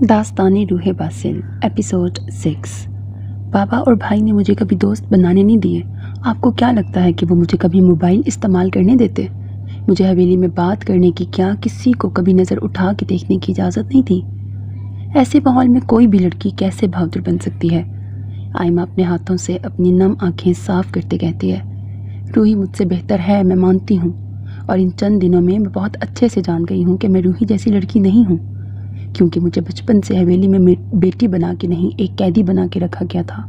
दास्तान-ए रूह Basil episode 6। बाबा और भाई ने मुझे कभी दोस्त बनाने नहीं दिए। आपको क्या लगता है कि वो मुझे कभी मोबाइल इस्तेमाल करने देते? मुझे हवेली में बात करने की क्या किसी को कभी नज़र उठा के देखने की इजाज़त नहीं थी। ऐसे माहौल में कोई भी लड़की कैसे बहादुर बन सकती है? आयमा अपने हाथों से अपनी नम आँखें साफ करते कहती है, रूही मुझसे बेहतर है, मैं मानती हूँ, और इन चंद दिनों में मैं बहुत अच्छे से जान गई हूँ कि मैं रूही जैसी लड़की नहीं हूँ, क्योंकि मुझे बचपन से हवेली में बेटी बना के नहीं एक कैदी बना के रखा गया था।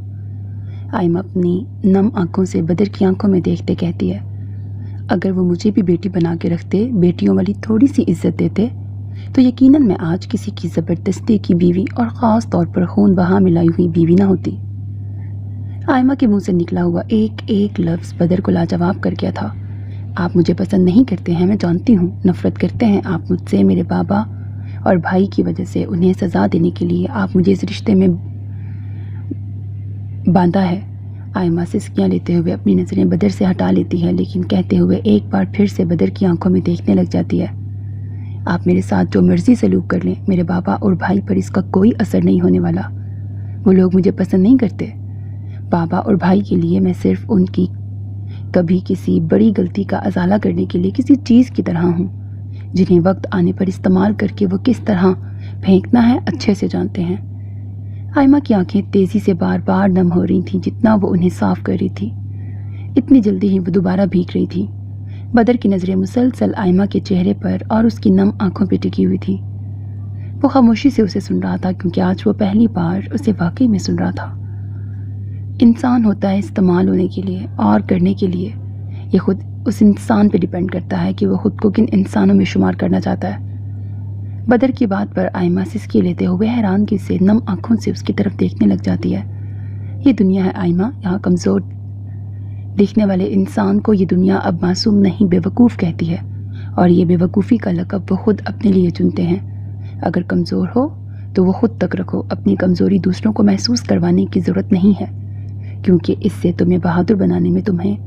आयमा अपनी नम आंखों से बदर की आंखों में देखते कहती है, अगर वो मुझे भी बेटी बना के रखते, बेटियों वाली थोड़ी सी इज्जत देते, तो यकीनन मैं आज किसी की ज़बरदस्ती की बीवी और ख़ास तौर पर खून बहा मिलाई हुई बीवी ना होती। आयमा के मुंह से निकला हुआ एक एक लफ्ज़ बदर को लाजवाब कर गया था। आप मुझे पसंद नहीं करते हैं, मैं जानती हूँ, नफ़रत करते हैं आप मुझसे, मेरे बाबा और भाई की वजह से। उन्हें सज़ा देने के लिए आप मुझे इस रिश्ते में बांधा है। आयमा सिसकियाँ लेते हुए अपनी नज़रें बदर से हटा लेती है, लेकिन कहते हुए एक बार फिर से बदर की आंखों में देखने लग जाती है। आप मेरे साथ जो मर्जी सलूक कर लें, मेरे बाबा और भाई पर इसका कोई असर नहीं होने वाला। वो लोग मुझे पसंद नहीं करते। बाबा और भाई के लिए मैं सिर्फ उनकी कभी किसी बड़ी गलती का अजाला करने के लिए किसी चीज़ की तरह हूँ, जिन्हें वक्त आने पर इस्तेमाल करके वो किस तरह फेंकना है अच्छे से जानते हैं। आयमा की आंखें तेज़ी से बार बार नम हो रही थीं जितना वो उन्हें साफ कर रही थी। इतनी जल्दी ही वो दोबारा भीग रही थी। बदर की नज़रें मुसलसल आयमा के चेहरे पर और उसकी नम आंखों पर टिकी हुई थी। वो खामोशी से उसे सुन रहा था, क्योंकि आज वो पहली बार उसे वाकई में सुन रहा था। इंसान होता है इस्तेमाल होने के लिए और करने के लिए। ये खुद उस इंसान पे डिपेंड करता है कि वो खुद को किन इंसानों में शुमार करना चाहता है। बदर की बात पर आयमा सिसकी लेते हुए हैरानगी से नम आंखों से उसकी तरफ देखने लग जाती है। ये दुनिया है आयमा, यहाँ कमज़ोर दिखने वाले इंसान को ये दुनिया अब मासूम नहीं बेवकूफ़ कहती है, और ये बेवकूफ़ी का लक़ब वो खुद अपने लिए चुनते हैं। अगर कमज़ोर हो तो वो खुद तक रखो, अपनी कमज़ोरी दूसरों को महसूस करवाने की ज़रूरत नहीं है, क्योंकि इससे तुम्हें बहादुर बनाने में तुम्हें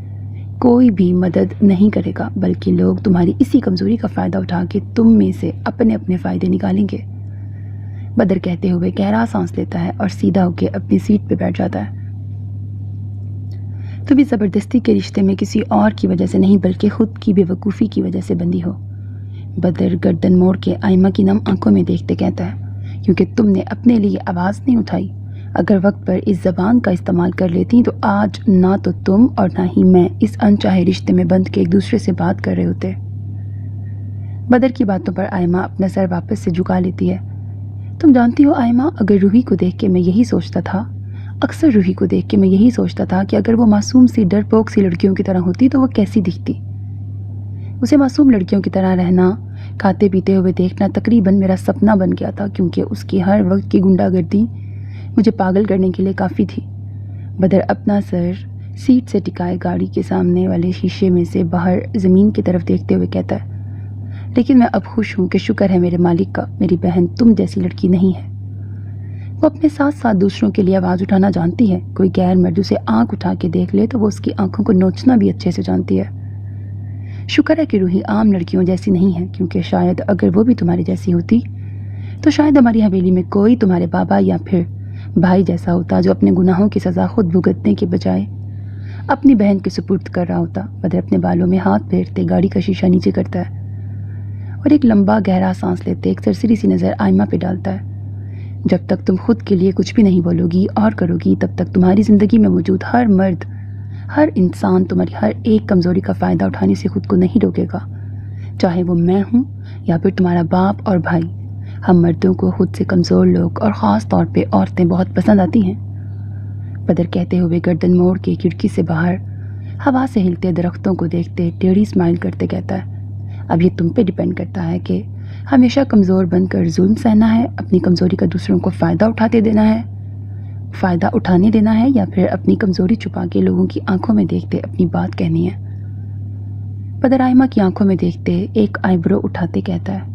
कोई भी मदद नहीं करेगा, बल्कि लोग तुम्हारी इसी कमज़ोरी का फ़ायदा उठा के तुम में से अपने अपने फ़ायदे निकालेंगे। बदर कहते हुए गहरा सांस लेता है और सीधा होकर अपनी सीट पर बैठ जाता है। तुम इस ज़बरदस्ती के रिश्ते में किसी और की वजह से नहीं, बल्कि खुद की बेवकूफ़ी की वजह से बंदी हो। बदर गर्दन मोड़ के आयमा की नम आंखों में देखते कहता है, क्योंकि तुमने अपने लिए आवाज़ नहीं उठाई। अगर वक्त पर इस ज़बान का इस्तेमाल कर लेती तो आज ना तो तुम और ना ही मैं इस अनचाहे रिश्ते में बंध के एक दूसरे से बात कर रहे होते। बदर की बातों पर आयमा अपना सर वापस से झुका लेती है। तुम जानती हो आयमा, अगर रूही को देख के मैं यही सोचता था, अक्सर रूही को देख के मैं यही सोचता था कि अगर वो मासूम सी डरपोक सी लड़कियों की तरह होती तो वो कैसी दिखती। उसे मासूम लड़कियों की तरह रहना, खाते पीते हुए देखना तकरीबन मेरा सपना बन गया था, क्योंकि उसकी हर वक्त की गुंडागर्दी मुझे पागल करने के लिए काफ़ी थी। बदर अपना सर सीट से टिकाए गाड़ी के सामने वाले शीशे में से बाहर ज़मीन की तरफ देखते हुए कहता है, लेकिन मैं अब खुश हूँ कि शुक्र है मेरे मालिक का, मेरी बहन तुम जैसी लड़की नहीं है। वो अपने साथ साथ दूसरों के लिए आवाज़ उठाना जानती है। कोई गैर मर्द उसे आँख उठा के देख ले तो वो उसकी आंखों को नोचना भी अच्छे से जानती है। शुक्र है कि रूही आम लड़कियों जैसी नहीं है, क्योंकि शायद अगर वो भी तुम्हारी जैसी होती तो शायद हमारी हवेली में कोई तुम्हारे बाबा या फिर भाई जैसा होता, जो अपने गुनाहों की सज़ा खुद भुगतने के बजाय अपनी बहन के सुपुर्द कर रहा होता। बदर अपने बालों में हाथ फेरते गाड़ी का शीशा नीचे करता है और एक लंबा गहरा सांस लेते एक सरसरी सी नज़र आयमा पे डालता है। जब तक तुम खुद के लिए कुछ भी नहीं बोलोगी और करोगी, तब तक तुम्हारी ज़िंदगी में मौजूद हर मर्द, हर इंसान तुम्हारी हर एक कमज़ोरी का फ़ायदा उठाने से खुद को नहीं रोकेगा, चाहे वो मैं हूँ या फिर तुम्हारा बाप और भाई। हम मर्दों को खुद से कमज़ोर लोग और ख़ास तौर पे औरतें बहुत पसंद आती हैं। बदर कहते हुए गर्दन मोड़ के खिड़की से बाहर हवा से हिलते दरख्तों को देखते टेढ़ी स्माइल करते कहता है, अब ये तुम पे डिपेंड करता है कि हमेशा कमज़ोर बनकर जुल्म सहना है, अपनी कमज़ोरी का दूसरों को फ़ायदा उठाने देना है, या फिर अपनी कमज़ोरी छुपा के लोगों की आंखों में देखते अपनी बात कहनी है। बदर आयमा की आंखों में देखते एक आईब्रो उठाते कहता है।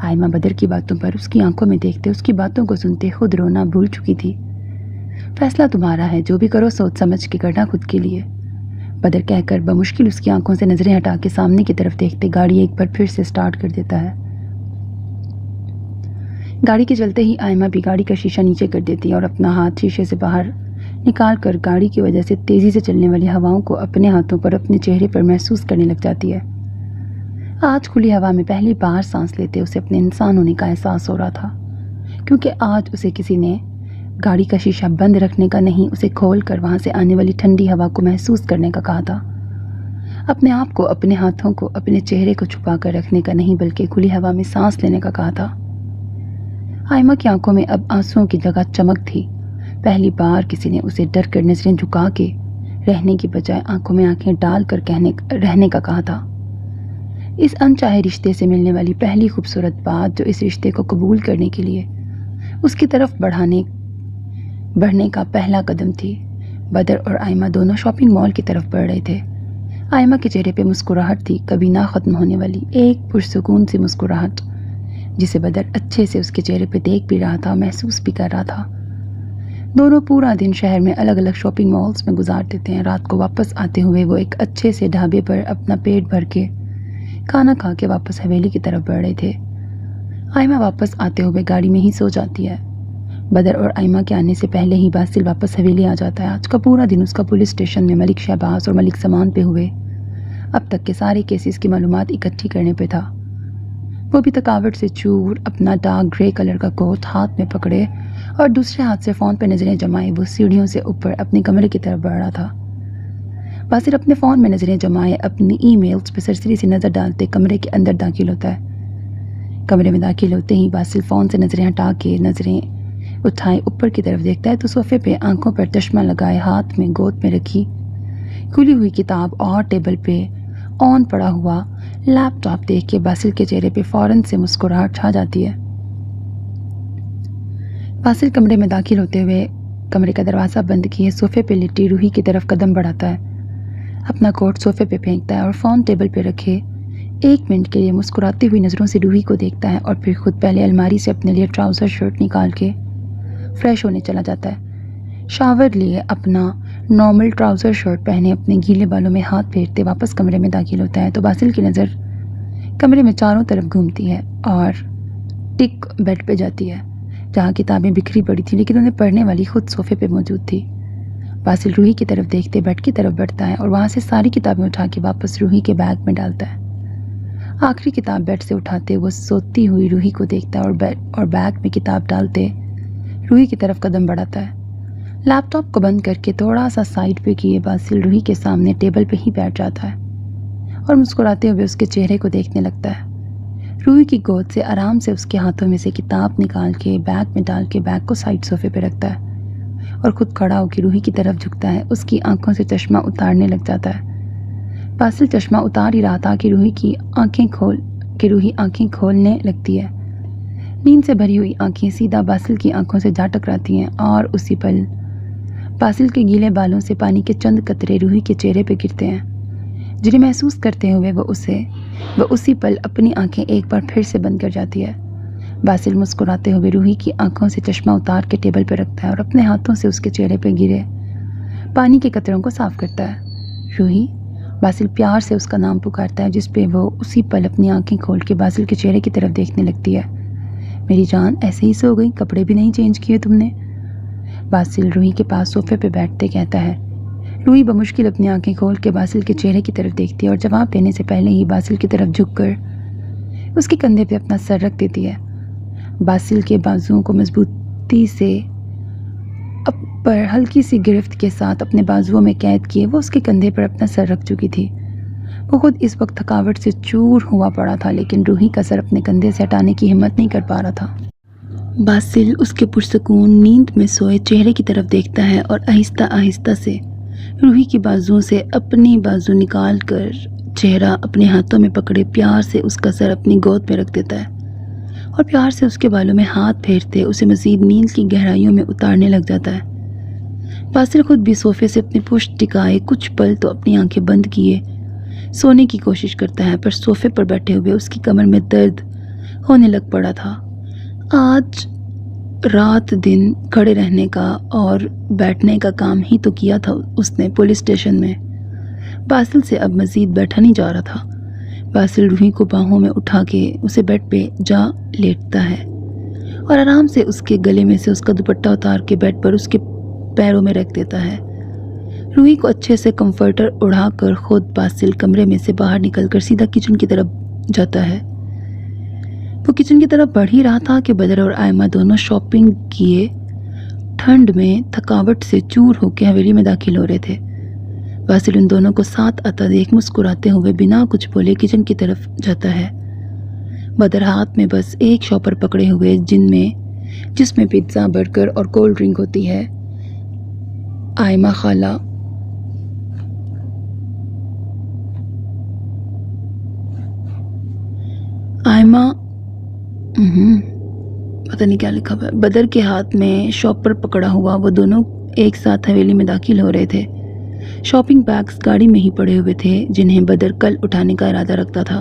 आयमा बदर की बातों पर उसकी आंखों में देखते उसकी बातों को सुनते खुद रोना भूल चुकी थी। फैसला तुम्हारा है, जो भी करो सोच समझ के करना खुद के लिए, बदर कहकर बमुश्किल उसकी आंखों से नजरें हटा के सामने की तरफ देखते गाड़ी एक बार फिर से स्टार्ट कर देता है। गाड़ी के चलते ही आयमा भी गाड़ी का शीशा नीचे कर देती है और अपना हाथ शीशे से बाहर निकाल कर गाड़ी की वजह से तेज़ी से चलने वाली हवाओं को अपने हाथों पर अपने चेहरे पर महसूस करने लग जाती है। आज खुली हवा में पहली बार सांस लेते उसे अपने इंसान होने का एहसास हो रहा था, क्योंकि आज उसे किसी ने गाड़ी का शीशा बंद रखने का नहीं, उसे खोल कर वहाँ से आने वाली ठंडी हवा को महसूस करने का कहा था। अपने आप को, अपने हाथों को, अपने चेहरे को छुपा कर रखने का नहीं, बल्कि खुली हवा में सांस लेने का कहा था। आयमा की आंखों में अब आंसुओं की जगह चमक थी। पहली बार किसी ने उसे डर कर नजरें झुका के रहने की बजाय आंखों में आंखें डाल कर रहने का कहा था। इस अनचाहे रिश्ते से मिलने वाली पहली खूबसूरत बात, जो इस रिश्ते को कबूल करने के लिए उसकी तरफ बढ़ने का पहला कदम थी। बदर और आयमा दोनों शॉपिंग मॉल की तरफ बढ़ रहे थे। आयमा के चेहरे पे मुस्कुराहट थी, कभी ना ख़त्म होने वाली, एक पुरसुकून सी मुस्कुराहट, जिसे बदर अच्छे से उसके चेहरे पे देख भी रहा था, महसूस भी कर रहा था। दोनों पूरा दिन शहर में अलग अलग शॉपिंग मॉल्स में गुजार देते हैं। रात को वापस आते हुए वो एक अच्छे से ढाबे पर अपना पेट भर के खाना खा के वापस हवेली की तरफ बढ़ रहे थे। आयमा वापस आते हुए गाड़ी में ही सो जाती है। बदर और आयमा के आने से पहले ही बासिल वापस हवेली आ जाता है। आज का पूरा दिन उसका पुलिस स्टेशन में मलिक शहबाज और मलिक समान पे हुए अब तक के सारे केसेस की मालूमात इकट्ठी करने पे था। वो भी थकावट से चूर, अपना डार्क ग्रे कलर का कोट हाथ में पकड़े और दूसरे हाथ से फ़ोन पे नज़रें जमाए वो सीढ़ियों से ऊपर अपने कमरे की तरफ बढ़ रहा था। बासिल अपने फ़ोन में नज़रें जमाए अपनी ईमेल्स पे सरसरी से नज़र डालते कमरे के अंदर दाखिल होता है। कमरे में दाखिल होते ही बासिल फ़ोन से नज़रें हटा के नज़रें उठाए ऊपर की तरफ देखता है तो सोफे पे आंखों पर चश्मा लगाए हाथ में गोद में रखी खुली हुई किताब और टेबल पे ऑन पड़ा हुआ लैपटॉप देख के बासिल के चेहरे पे फौरन से मुस्कुराहट छा जाती है। बासिल कमरे में दाखिल होते हुए कमरे का दरवाज़ा बंद किए सोफे पे लेटी रूही की तरफ कदम बढ़ाता है। अपना कोट सोफे पे फेंकता है और फ़ोन टेबल पे रखे 1 मिनट के लिए मुस्कुराती हुई नज़रों से रूही को देखता है और फिर खुद पहले अलमारी से अपने लिए ट्राउज़र शर्ट निकाल के फ्रेश होने चला जाता है। शावर लिए अपना नॉर्मल ट्राउज़र शर्ट पहने अपने गीले बालों में हाथ फेरते वापस कमरे में दाखिल होता है तो बासिल की नज़र कमरे में चारों तरफ घूमती है और टिक बेड पे जाती है, जहाँ किताबें बिखरी पड़ी थी लेकिन उन्हें पढ़ने वाली खुद सोफे पे मौजूद थी। बासिल रूही की तरफ देखते बेड की तरफ बढ़ता है और वहाँ से सारी किताबें उठा के वापस रूही के बैग में डालता है। आखिरी किताब बेड से उठाते वो सोती हुई रूही को देखता है और बैग में किताब डालते रूही की तरफ कदम बढ़ाता है। लैपटॉप को बंद करके थोड़ा सा साइड पे किए बासिल रूही के सामने टेबल पे ही बैठ जाता है और मुस्कुराते हुए उसके चेहरे को देखने लगता है। रूही की गोद से आराम से उसके हाथों में से किताब निकाल के बैग में डाल के बैग को साइड सोफे पे रखता है और खुद खड़ा होकर रूही की तरफ झुकता है। उसकी आंखों से चश्मा उतारने लग जाता है। बासिल चश्मा उतार ही रहा था कि रूही आंखें खोलने लगती है। नींद से भरी हुई आंखें सीधा बासिल की आंखों से जा टकराती हैं और उसी पल बासिल के गीले बालों से पानी के चंद कतरे रूही के चेहरे पे गिरते हैं, जिन्हें महसूस करते हुए वो उसी पल अपनी आंखें एक बार फिर से बंद कर जाती है। बासिल मुस्कुराते हुए रूही की आंखों से चश्मा उतार के टेबल पर रखता है और अपने हाथों से उसके चेहरे पर गिरे पानी के कतरों को साफ करता है। रूही, बासिल प्यार से उसका नाम पुकारता है, जिस पे वो उसी पल अपनी आंखें खोल के बासिल के चेहरे की तरफ देखने लगती है। मेरी जान, ऐसे ही सो गई? कपड़े भी नहीं चेंज किए तुमने? बासिल रूही के पास सोफे पे बैठते कहता है। रूही बमुश्किल अपनी आंखें खोल के बासिल के चेहरे की तरफ देखती है और जवाब देने से पहले ही बासिल की तरफ झुककर उसके कंधे पे अपना सर रख देती है। बासिल के बाजुओं को मजबूती से पर हल्की सी गिरफ्त के साथ अपने बाजुओं में कैद किए वो उसके कंधे पर अपना सर रख चुकी थी। वो खुद इस वक्त थकावट से चूर हुआ पड़ा था, लेकिन रूही का सर अपने कंधे से हटाने की हिम्मत नहीं कर पा रहा था। बासिल उसके पुरसकून नींद में सोए चेहरे की तरफ देखता है और आहिस्ता आहिस्ता से रूही की बाजुओं से अपनी बाजू निकाल कर चेहरा अपने हाथों में पकड़े प्यार से उसका सर अपनी गोद में रख देता है और प्यार से उसके बालों में हाथ फेरते उसे मजीद नींद की गहराइयों में उतारने लग जाता है। बासिल खुद भी सोफे से अपनी पुश्त टिकाए कुछ पल तो अपनी आंखें बंद किए सोने की कोशिश करता है, पर सोफे पर बैठे हुए उसकी कमर में दर्द होने लग पड़ा था। आज रात दिन खड़े रहने का और बैठने का काम ही तो किया था उसने पुलिस स्टेशन में। बासिल से अब मज़ीद बैठा नहीं जा रहा था। बासिल रूही को बाहों में उठा के उसे बेड पे जा लेटता है और आराम से उसके गले में से उसका दुपट्टा उतार के बेड पर उसके पैरों में रख देता है। रूही को अच्छे से कंफर्टर उड़ाकर खुद बासिल कमरे में से बाहर निकलकर सीधा किचन की तरफ जाता है। वो किचन की तरफ बढ़ ही रहा था कि बदर और आयमा दोनों शॉपिंग किए ठंड में थकावट से चूर होकर हवेली में दाखिल हो रहे थे। बासिल उन दोनों को साथ आता देख मुस्कुराते हुए बिना कुछ बोले किचन की तरफ जाता है। बदर हाथ में बस एक शॉपर पकड़े हुए जिसमें पिज्ज़ा, बर्गर और कोल्ड ड्रिंक होती है। आयमा खाला पता नहीं क्या लिखा हुआ है। बदर के हाथ में शॉपर पकड़ा हुआ वो दोनों एक साथ हवेली में दाखिल हो रहे थे। शॉपिंग बैग्स गाड़ी में ही पड़े हुए थे जिन्हें बदर कल उठाने का इरादा रखता था।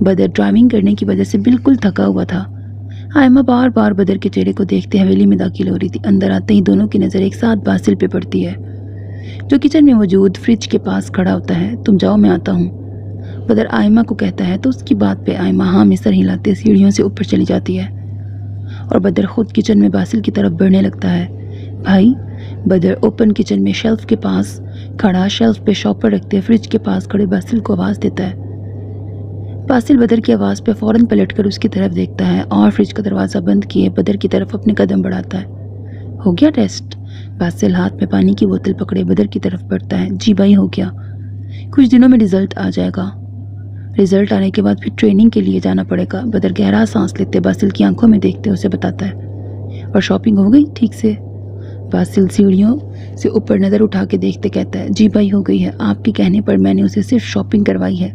बदर ड्राइविंग करने की वजह से बिल्कुल थका हुआ था। आयमा बार बार बदर के चेहरे को देखते हवेली में दाखिल हो रही थी। अंदर आते ही दोनों की नज़र एक साथ बासिल पे पड़ती है जो किचन में मौजूद फ्रिज के पास खड़ा होता है। तुम जाओ, मैं आता हूँ, बदर आयमा को कहता है तो उसकी बात पे आयमा हाँ में सर हिलाते सीढ़ियों से ऊपर चली जाती है और बदर खुद किचन में बासिल की तरफ बढ़ने लगता है। भाई, बदर ओपन किचन में शेल्फ के पास खड़ा शेल्फ पे शॉपर रखते फ्रिज के पास खड़े बासिल को आवाज़ देता है। बासिल बदर की आवाज़ पे फ़ौरन पलटकर उसकी तरफ देखता है और फ्रिज का दरवाज़ा बंद किए बदर की तरफ अपने कदम बढ़ाता है। हो गया टेस्ट? बासिल हाथ में पानी की बोतल पकड़े बदर की तरफ बढ़ता है। जी भाई, हो गया। कुछ दिनों में रिजल्ट आ जाएगा। रिजल्ट आने के बाद फिर ट्रेनिंग के लिए जाना पड़ेगा। बदर गहरा सांस लेते बासिल की आंखों में देखते उसे बताता है। और शॉपिंग हो गई ठीक से? बासिल सीढ़ियों से ऊपर नज़र उठा के देखते कहता है, जी भाई, हो गई है। आपके कहने पर मैंने उसे सिर्फ शॉपिंग करवाई है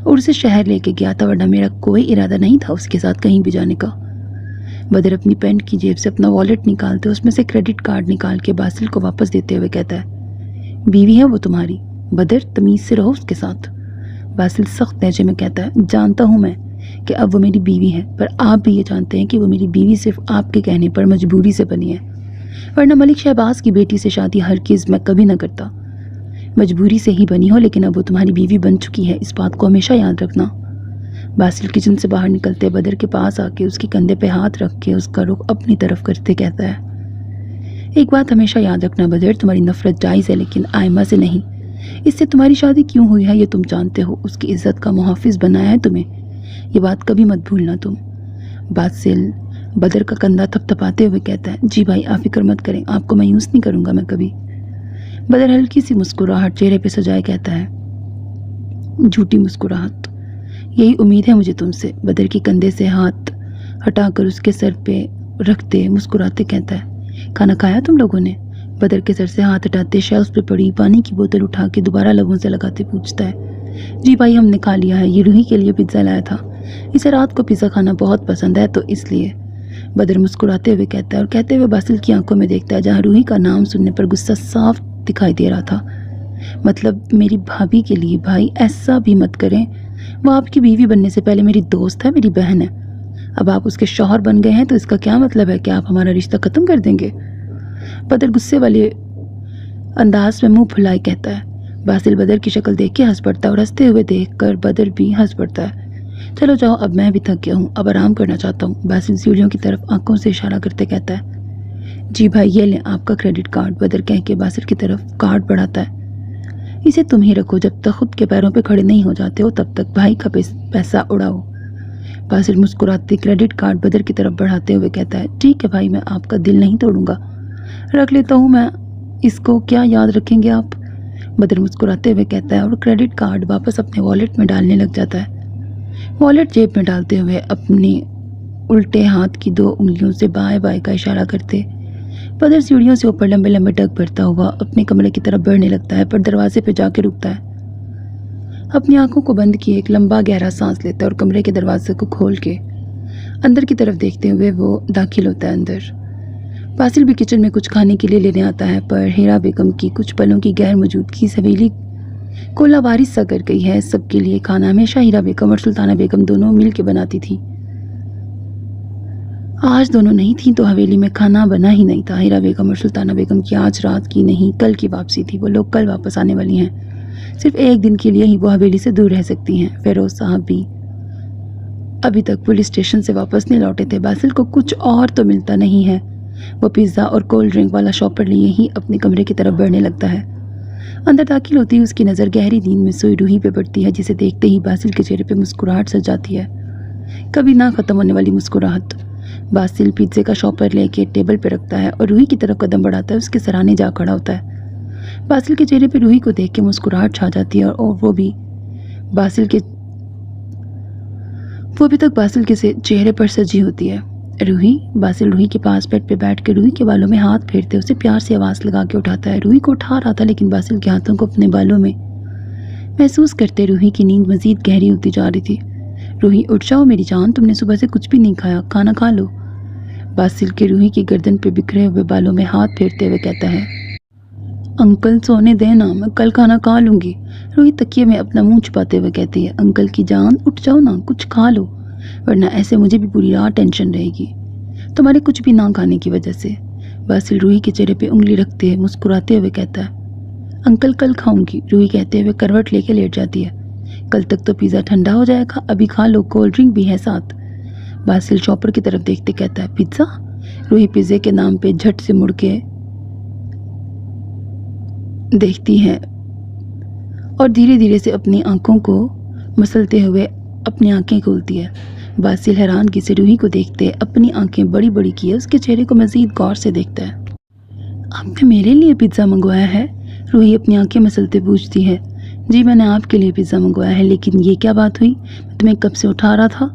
और उसे शहर लेके गया था, वरना मेरा कोई इरादा नहीं था उसके साथ कहीं भी जाने का। बदर अपनी पैंट की जेब से अपना वॉलेट निकालते उसमें से क्रेडिट कार्ड निकाल के बासिल को वापस देते हुए कहता है, बीवी है वो तुम्हारी, बदर तमीज़ से रहो उसके साथ। बासिल सख्त लहजे में कहता है, जानता हूँ मैं कि अब वो मेरी बीवी है, पर आप भी ये जानते हैं कि वो मेरी बीवी सिर्फ आपके कहने पर मजबूरी से बनी है, वरना मलिक शहबाज की बेटी से शादी हरगिज़ मैं कभी ना करता। मजबूरी से ही बनी हो, लेकिन अब वो तुम्हारी बीवी बन चुकी है, इस बात को हमेशा याद रखना। बासिल किचन से बाहर निकलते बदर के पास आके उसके कंधे पे हाथ रख के उसका रुख अपनी तरफ करते कहता है, एक बात हमेशा याद रखना बदर, तुम्हारी नफरत जायज़ है लेकिन आयमा से नहीं। इससे तुम्हारी शादी क्यों हुई है ये तुम जानते हो, उसकी इज्जत का मुहाफिज बनाया है तुम्हें, ये बात कभी मत भूलना तुम। बासिल बदर का कंधा थपथपाते हुए कहता है, जी भाई, आप फिक्र मत करें, आपको मायूस नहीं करूँगा मैं कभी। बदर हल्की सी मुस्कुराहट चेहरे पे सजाए कहता है, झूठी मुस्कुराहट, यही उम्मीद है मुझे तुमसे। बदर के कंधे से हाथ हटाकर उसके सर पे रखते मुस्कुराते कहता है, खाना खाया तुम लोगों ने? बदर के सर से हाथ हटाते शेल्फ पे पड़ी पानी की बोतल उठा के दोबारा लबों से लगाते पूछता है, जी भाई, हमने खा लिया है, ये रूही के लिए पिज्ज़ा लाया था, इसे रात को पिज़्ज़ा खाना बहुत पसंद है तो इसलिए। बदर मुस्कुराते हुए कहता है और कहते हुए बासिल की आंखों में देखता है जहाँ रूही का नाम सुनने पर गुस्सा साफ दिखाई दे रहा था। मतलब मेरी भाभी के लिए? भाई, ऐसा भी मत करें, वो आपकी बीवी बनने से पहले मेरी दोस्त है, मेरी बहन है। अब आप उसके शौहर बन गए हैं तो इसका क्या मतलब है कि आप हमारा रिश्ता ख़त्म कर देंगे? बदर गुस्से वाले अंदाज में मुंह फुलाए कहता है। बासिल बदर की शक्ल देख के हंस पड़ता है और हंसते हुए देखकर बदर भी हंस पड़ता है। चलो जाओ, अब मैं भी थक गया हूँ, अब आराम करना चाहता हूँ। बासिल सीढ़ियों की तरफ आंखों से इशारा करते कहता है, जी भाई, ये लें आपका क्रेडिट कार्ड। बदर कह के बासिल की तरफ कार्ड बढ़ाता है, इसे तुम ही रखो, जब तक खुद के पैरों पे खड़े नहीं हो जाते हो तब तक भाई का पैसा उड़ाओ। बासिल मुस्कुराते क्रेडिट कार्ड बदर की तरफ बढ़ाते हुए कहता है, ठीक है भाई, मैं आपका दिल नहीं तोड़ूंगा, रख लेता हूँ मैं इसको, क्या याद रखेंगे आप? बदर मुस्कुराते हुए कहता है और क्रेडिट कार्ड वापस अपने वॉलेट में डालने लग जाता है। वॉलेट जेब में डालते हुए अपने उल्टे हाथ की 2 उंगलियों से बाएं बाएं का इशारा करते बदर सीढ़ियों से ऊपर लंबे लंबे डग भरता हुआ अपने कमरे की तरफ बढ़ने लगता है, पर दरवाजे पे जाके रुकता है। अपनी आंखों को बंद किए एक लंबा गहरा सांस लेता है और कमरे के दरवाजे को खोल के अंदर की तरफ देखते हुए वो दाखिल होता है अंदर। बासिल भी किचन में कुछ खाने के लिए लेने आता है, पर हीरा बेगम की कुछ पलों की गैर मौजूदगी हवेली को लावारिस सा कर गई है। सबके लिए खाना हमेशा हीरा बेगम और सुल्ताना बेगम दोनों मिल के बनाती थी। आज दोनों नहीं थी तो हवेली में खाना बना ही नहीं था। हीरा बेगम और सुल्ताना बेगम की आज रात की नहीं कल की वापसी थी। वो लोग कल वापस आने वाली हैं। सिर्फ एक दिन के लिए ही वो हवेली से दूर रह सकती हैं। फेरोज साहब भी अभी तक पुलिस स्टेशन से वापस नहीं लौटे थे। बासिल को कुछ और तो मिलता नहीं है। वो पिज़्ज़ा और कोल्ड ड्रिंक वाला शॉपर लिए ही अपने कमरे की तरफ बढ़ने लगता है। अंदर दाखिल होती ही उसकी नज़र गहरी नींद में सोई रूही पे पड़ती है, जिसे देखते ही बासिल के चेहरे पे मुस्कुराहट सज जाती है, कभी ना ख़त्म होने वाली मुस्कुराहट। बासिल पिज़्ज़े का शॉपर लेके टेबल पे रखता है और रूही की तरफ कदम बढ़ाता है, उसके सराहने जा खड़ा होता है। बासिल के चेहरे पे रूही को देख के मुस्कुराहट छा जाती है और वो भी अभी तक बासिल के चेहरे पर सजी होती है। बासिल रूही के पास बेड पे बैठ के रूही के बालों में हाथ फेरते उसे प्यार से आवाज़ लगा के उठाता है। रूही को उठा रहा था, लेकिन बासिल के हाथों को अपने बालों में महसूस करते रूही की नींद मजीद गहरी होती जा रही थी। रूही, उठ जाओ मेरी जान, तुमने सुबह से कुछ भी नहीं खाया, खाना खा लो। बासिल के रूही की गर्दन पे बिखरे हुए बालों में हाथ फेरते हुए कहता है, अंकल सोने देना, मैं कल खाना खा लूँगी। रूही तकिए में अपना मुंह छुपाते हुए कहती है, अंकल की जान उठ जाओ ना, कुछ खा लो, वरना ऐसे मुझे भी पूरी रात टेंशन रहेगी तुम्हारे कुछ भी ना खाने की वजह से। बासिल रूही के चेहरे पे उंगली रखते हुए मुस्कुराते हुए कहता है, अंकल कल खाऊंगी। रूही कहते हुए करवट लेके लेट जाती है। कल तक तो पिज़्ज़ा ठंडा हो जाएगा, अभी खा लो, कोल्ड ड्रिंक भी है साथ। बासिल शॉपर की तरफ देखते कहता है, पिज़्ज़ा। रूही पिज़्ज़े के नाम पे झट से मुड़ के देखती है और धीरे धीरे से अपनी आंखों को मसलते हुए अपनी आंखें खोलती है। बासिल हैरानगी से रूही को देखते अपनी आंखें बड़ी बड़ी किए उसके चेहरे को मजीद गौर से देखता है। आपने मेरे लिए पिज़्ज़ा मंगवाया है? रूही अपनी आंखें मसलते पूछती है। जी मैंने आपके लिए पिज़्ज़ा मंगवाया है, लेकिन ये क्या बात हुई? मैं तुम्हें कब से उठा रहा था,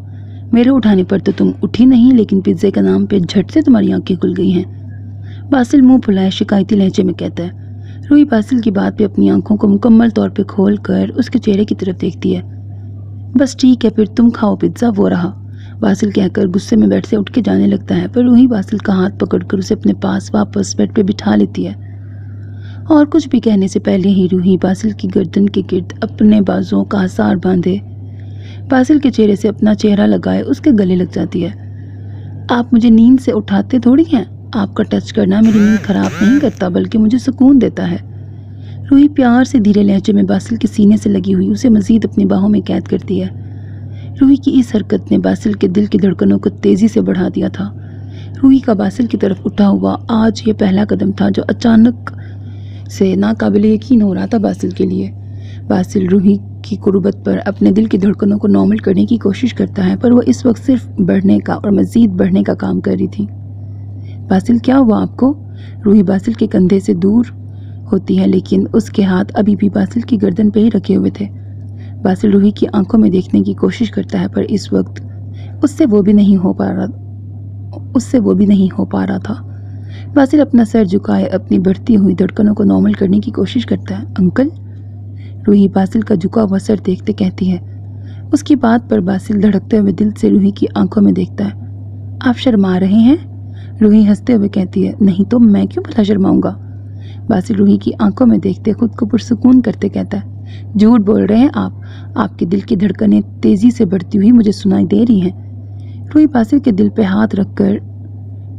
मेरे उठाने पर तो तुम उठी नहीं, लेकिन पिज़्ज़े के नाम पे झट से तुम्हारी आंखें खुल गई हैं। बासिल मुंह फुलाए शिकायती लहजे में कहता है। रूही बासिल की बात पे अपनी आंखों को मुकम्मल तौर पे खोल कर उसके चेहरे की तरफ देखती है। बस ठीक है, फिर तुम खाओ पिज़्ज़ा, वो रहा। बासिल कहकर गुस्से में बेड से उठ के जाने लगता है, पर रूही बासिल का हाथ पकड़कर उसे अपने पास वापस बेड पे बिठा लेती है और कुछ भी कहने से पहले ही रूही बासिल की गर्दन के गिर्द अपने बाजुओं का आसार बांधे बासिल के चेहरे से अपना चेहरा लगाए उसके गले लग जाती है। आप मुझे नींद से उठाते थोड़ी हैं, आपका टच करना मेरी नींद खराब नहीं करता, बल्कि मुझे सुकून देता है। रूही प्यार से धीरे लहजे में बासिल के सीने से लगी हुई उसे मजीद अपनी बाहों में कैद करती है। रूही की इस हरकत ने बासिल के दिल की धड़कनों को तेजी से बढ़ा दिया था। रूही का बासिल की तरफ उठा हुआ आज ये पहला कदम था जो अचानक से नाकाबिले यकीन हो रहा था बासिल के लिए। बासिल रूही की कुर्बत पर अपने दिल की धड़कनों को नॉर्मल करने की कोशिश करता है, पर वो इस वक्त सिर्फ बढ़ने का और मजीद बढ़ने का काम कर रही थी। बासिल क्या हुआ आपको? रूही बासिल के कंधे से दूर होती है, लेकिन उसके हाथ अभी भी बासिल की गर्दन पे ही रखे हुए थे। बासिल रूही की आंखों में देखने की कोशिश करता है, पर इस वक्त उससे वो भी नहीं हो पा रहा था। बासिल अपना सर झुकाए अपनी बढ़ती हुई धड़कनों को नॉर्मल करने की कोशिश करता है। अंकल? रूही बासिल का झुका हुआ सर देखते कहती है। उसकी बात पर बासिल धड़कते हुए दिल से रूही की आंखों में देखता है। आप शर्मा रहे हैं? रूही हंसते हुए कहती है। नहीं तो मैं क्यों भला शर्माऊंगा? बासिल रूही की आंखों में देखते खुद को पुरसुकून करते कहता है, झूठ बोल रहे हैं आप, आपके दिल की धड़कनें तेजी से बढ़ती हुई मुझे सुनाई दे रही हैं। रूही बासिल के दिल पे हाथ रखकर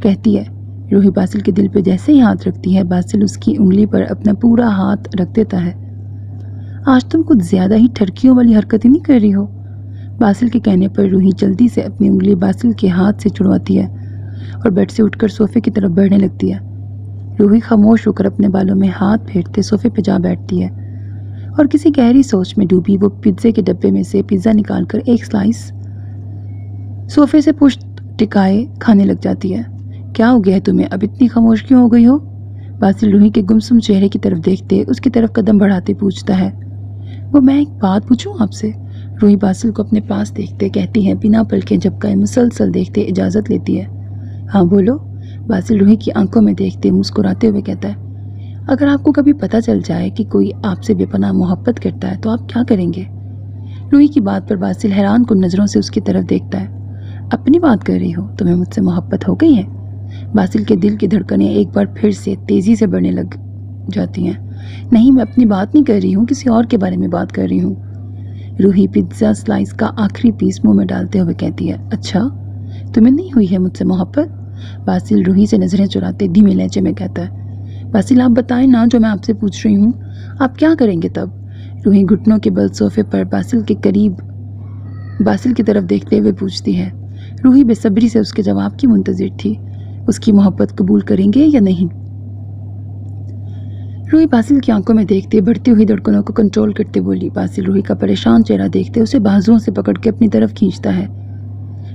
कहती है। रूही बासिल के दिल पे जैसे ही हाथ रखती है, बासिल उसकी उंगली पर अपना पूरा हाथ रख देता है। आज तुम कुछ ज्यादा ही ठरकियों वाली हरकतें नहीं कर रही हो? बासिल के कहने पर रूही जल्दी से अपनी उंगली बासिल के हाथ से छुड़वाती है और बेड से उठकर सोफे की तरफ बढ़ने लगती है। रूही खामोश होकर अपने बालों में हाथ फेरते सोफे पर जा बैठती है और किसी गहरी सोच में डूबी वो पिज्जे के डब्बे में से पिज्ज़ा निकालकर एक स्लाइस सोफे से पुष्ट टिकाए खाने लग जाती है। क्या हो गया है तुम्हें, अब इतनी खामोश क्यों हो गई हो? बासिल रूही के गुमसुम चेहरे की तरफ देखते उसकी तरफ कदम बढ़ाते पूछता है। वो मैं एक बात पूछूं आपसे? रूही बासिल को अपने पास देखते कहती है, बिना पलकें झपकाए मुसलसल देखते इजाज़त लेती है। हाँ बोलो। बासिल रूही की आंखों में देखते मुस्कुराते हुए कहता है, अगर आपको कभी पता चल जाए कि कोई आपसे बेपनाह मोहब्बत करता है तो आप क्या करेंगे? रूही की बात पर बासिल हैरान कुन नज़रों से उसकी तरफ देखता है। अपनी बात कर रही हो? तुम्हें मुझसे मोहब्बत हो गई है? बासिल के दिल की धड़कनें एक बार फिर से तेज़ी से बढ़ने लग जाती हैं। नहीं, मैं अपनी बात नहीं कर रही हूँ, किसी और के बारे में बात कर रही हूँ। रूही पिज्ज़ा स्लाइस का आखिरी पीस मुंह में डालते हुए कहती है, अच्छा तुम्हें नहीं हुई है मुझसे मोहब्बत? बासिल रूही से नज़रें चुराते धीमे लहजे में कहता है। बासिल आप बताएं ना, जो मैं आपसे पूछ रही हूँ, आप क्या करेंगे तब? रूही घुटनों के बल सोफे पर बासिल के करीब बासिल की तरफ देखते हुए पूछती है। रूही बेसब्री से उसके जवाब की मुंतजिर थी। उसकी मोहब्बत कबूल करेंगे या नहीं? रूही बासिल की आंखों में देखते बढ़ती हुई धड़कनों को कंट्रोल करते बोली। बासिल रूही का परेशान चेहरा देखते उसे बाजुओं से पकड़ के अपनी तरफ खींचता है।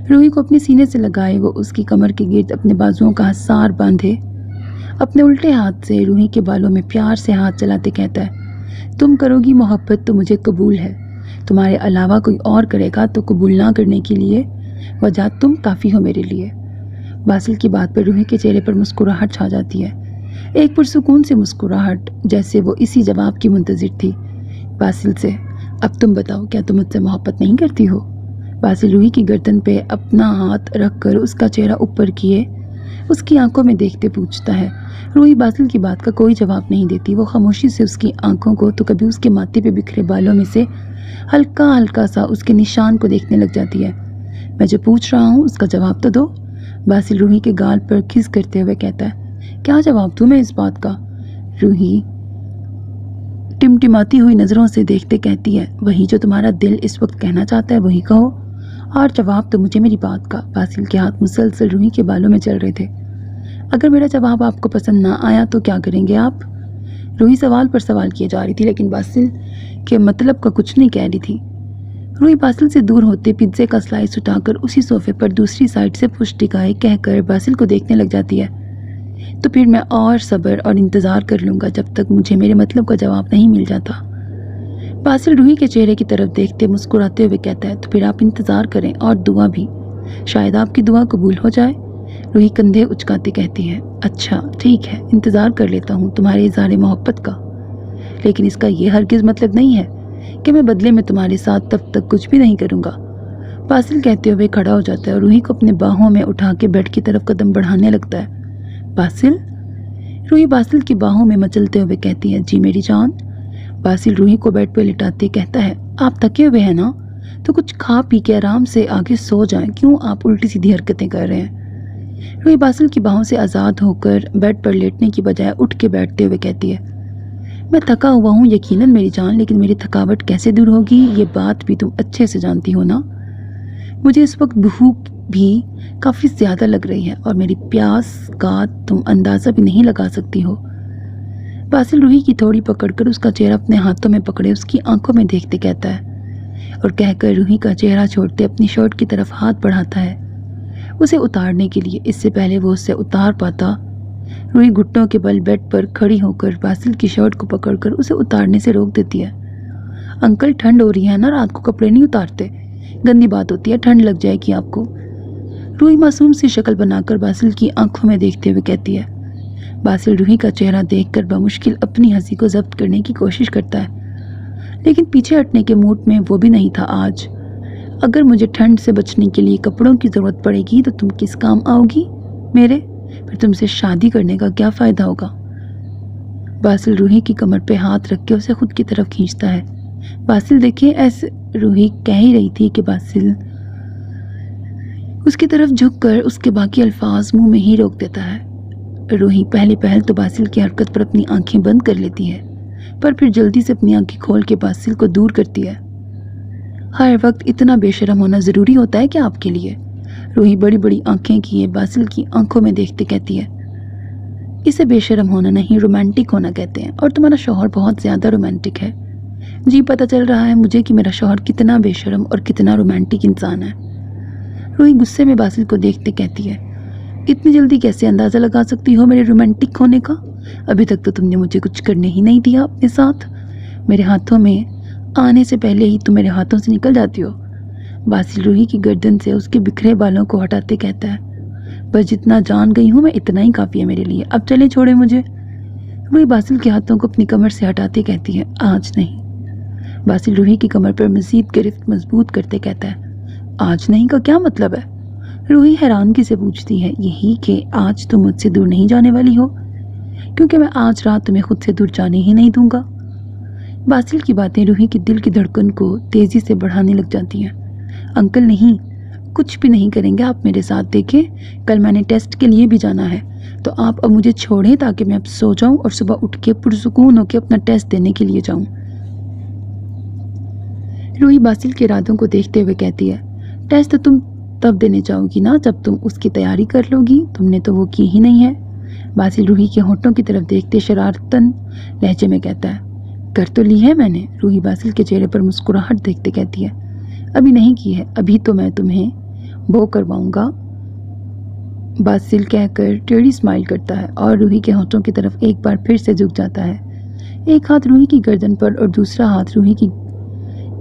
रूही को अपने सीने से लगाए वो उसकी कमर के गिर्द अपने बाजुओं का हसार बांधे। अपने उल्टे हाथ से रूही के बालों में प्यार से हाथ चलाते कहता है, तुम करोगी मोहब्बत तो मुझे कबूल है, तुम्हारे अलावा कोई और करेगा तो कबूल ना करने के लिए वजह तुम काफ़ी हो मेरे लिए। बासिल की बात पर रूही के चेहरे पर मुस्कुराहट छा जाती है, एक पुरसुकून से मुस्कुराहट, जैसे वो इसी जवाब की मुंतजिर थी। बासिल से, अब तुम बताओ, क्या तुम मुझसे मोहब्बत नहीं करती हो? बासिल रूही की गर्दन पे अपना हाथ रखकर उसका चेहरा ऊपर किए उसकी आंखों में देखते पूछता है। रूही बासिल की बात का कोई जवाब नहीं देती। वो खामोशी से उसकी आंखों को तो कभी उसके माथे पे बिखरे बालों में से हल्का हल्का सा उसके निशान को देखने लग जाती है। मैं जो पूछ रहा हूँ उसका जवाब तो दो। बासिल रूही के गाल पर किस करते हुए कहता है, क्या जवाब दूँ मैं इस बात का? रूही टिमटिमाती हुई नज़रों से देखते कहती है, वही जो तुम्हारा दिल इस वक्त कहना चाहता है वही कहो, और जवाब तो मुझे मेरी बात का। बासिल के हाथ मुसलसल रूही के बालों में चल रहे थे। अगर मेरा जवाब आपको पसंद ना आया तो क्या करेंगे आप? रूही सवाल पर सवाल किए जा रही थी लेकिन बासिल के मतलब का कुछ नहीं कह रही थी। रूही बासिल से दूर होते पिज्जे का स्लाइस उठाकर उसी सोफे पर दूसरी साइड से पुश टिकाए कहकर बासिल को देखने लग जाती है। तो फिर मैं और सब्र और इंतज़ार कर लूँगा जब तक मुझे मेरे मतलब का जवाब नहीं मिल जाता। बासिल रूही के चेहरे की तरफ देखते मुस्कुराते हुए कहता है, तो फिर आप इंतज़ार करें और दुआ भी, शायद आपकी दुआ कबूल हो जाए। रूही कंधे उचकाते कहती है, अच्छा ठीक है, इंतज़ार कर लेता हूँ तुम्हारे इज़हार मोहब्बत का, लेकिन इसका ये हरगिज़ मतलब नहीं है कि मैं बदले में तुम्हारे साथ तब तक कुछ भी नहीं करूँगा। बासिल कहते हुए खड़ा हो जाता है और रूही को अपने बाहों में उठा के बेड की तरफ कदम बढ़ाने लगता है। बासिल? रूही बासिल की बाहों में मचलते हुए कहती है, जी मेरी जान। बासिल रूही को बेड पर लिटाते कहता है, आप थके हुए हैं ना, तो कुछ खा पी के आराम से आगे सो जाएं, क्यों आप उल्टी सीधी हरकतें कर रहे हैं? रूही बासिल की बाहों से आज़ाद होकर बेड पर लेटने की बजाय उठ के बैठते हुए कहती है, मैं थका हुआ हूँ यकीनन मेरी जान, लेकिन मेरी थकावट कैसे दूर होगी ये बात भी तुम अच्छे से जानती हो ना। मुझे इस वक्त भूख भी काफ़ी ज़्यादा लग रही है और मेरी प्यास का तुम अंदाज़ा भी नहीं लगा सकती हो। बासिल रूही की थोड़ी पकड़कर उसका चेहरा अपने हाथों में पकड़े उसकी आंखों में देखते कहता है और कहकर रूही का चेहरा छोड़ते अपनी शर्ट की तरफ हाथ बढ़ाता है उसे उतारने के लिए। इससे पहले वो उससे उतार पाता, रूही घुटनों के बल बेड पर खड़ी होकर बासिल की शर्ट को पकड़कर उसे उतारने से रोक देती है। अंकल ठंड हो रही है ना, रात को कपड़े नहीं उतारते, गंदी बात होती है, ठंड लग जाएगी आपको। रूही मासूम सी शक्ल बनाकर बासिल की आंखों में देखते हुए कहती है। बासिल रूही का चेहरा देखकर बमुश्किल अपनी हंसी को जब्त करने की कोशिश करता है, लेकिन पीछे हटने के मूड में वो भी नहीं था आज। अगर मुझे ठंड से बचने के लिए कपड़ों की ज़रूरत पड़ेगी तो तुम किस काम आओगी मेरे? फिर तुमसे शादी करने का क्या फ़ायदा होगा? बासिल रूही की कमर पे हाथ रख के उसे खुद की तरफ खींचता है। बासिल देखिए, ऐसे रूही कह ही रही थी कि बासिल उसकी तरफ झुककर उसके बाकी अल्फाज मुंह में ही रोक देता है। रूही पहले पहल तो बासिल की हरकत पर अपनी आंखें बंद कर लेती है, पर फिर जल्दी से अपनी आंखें खोल के बासिल को दूर करती है। हर वक्त इतना बेशरम होना ज़रूरी होता है क्या आपके लिए? रूही बड़ी बड़ी आंखें किए बासिल की आंखों में देखते कहती है, इसे बेशरम होना नहीं, रोमांटिक होना कहते हैं, और तुम्हारा शौहर बहुत ज़्यादा रोमांटिक है। जी पता चल रहा है मुझे कि मेरा शौहर कितना बेशरम और कितना रोमांटिक इंसान है। रूही गुस्से में बासिल को देखते कहती है, इतनी जल्दी कैसे अंदाज़ा लगा सकती हो मेरे रोमांटिक होने का? अभी तक तो तुमने मुझे कुछ करने ही नहीं दिया अपने साथ। मेरे हाथों में आने से पहले ही तुम मेरे हाथों से निकल जाती हो। बासिल रूही की गर्दन से उसके बिखरे बालों को हटाते कहता है, बस जितना जान गई हूँ मैं इतना ही काफ़ी है मेरे लिए, अब चले छोड़े मुझे। रूही बासिल के हाथों को अपनी कमर से हटाते कहती है, आज नहीं। बासिल रूही की कमर पर मज़ीद गिरफ्त मजबूत करते कहता है, आज नहीं का क्या मतलब है? रूही हैरानगी से पूछती है, यही कि आज तुम मुझसे दूर नहीं जाने वाली हो, क्योंकि मैं आज रात तुम्हें खुद से दूर जाने ही नहीं दूंगा। बासिल की बातें रूही की दिल की धड़कन को तेज़ी से बढ़ाने लग जाती हैं। अंकल नहीं, कुछ भी नहीं करेंगे आप मेरे साथ। देखें, कल मैंने टेस्ट के लिए भी जाना है, तो आप अब मुझे छोड़ें ताकि मैं अब सो जाऊं और सुबह उठ के पुरसुकून होकर अपना टेस्ट देने के लिए जाऊं। रूही बासिल के इरादों को देखते हुए कहती है, टेस्ट तो तुम तब देने जाओगी ना जब तुम उसकी तैयारी कर लोगी, तुमने तो वो की ही नहीं है। बासिल रूही के होठों की तरफ देखते शरारतन लहजे में कहता है, कर तो ली है मैंने। रूही बासिल के चेहरे पर मुस्कुराहट देखते कहती है, अभी नहीं की है, अभी तो मैं तुम्हें वो करवाऊंगा। बासिल कहकर टेढ़ी स्माइल करता है और रूही के होठों की तरफ एक बार फिर से झुक जाता है। एक हाथ रूही की गर्दन पर और दूसरा हाथ रूही की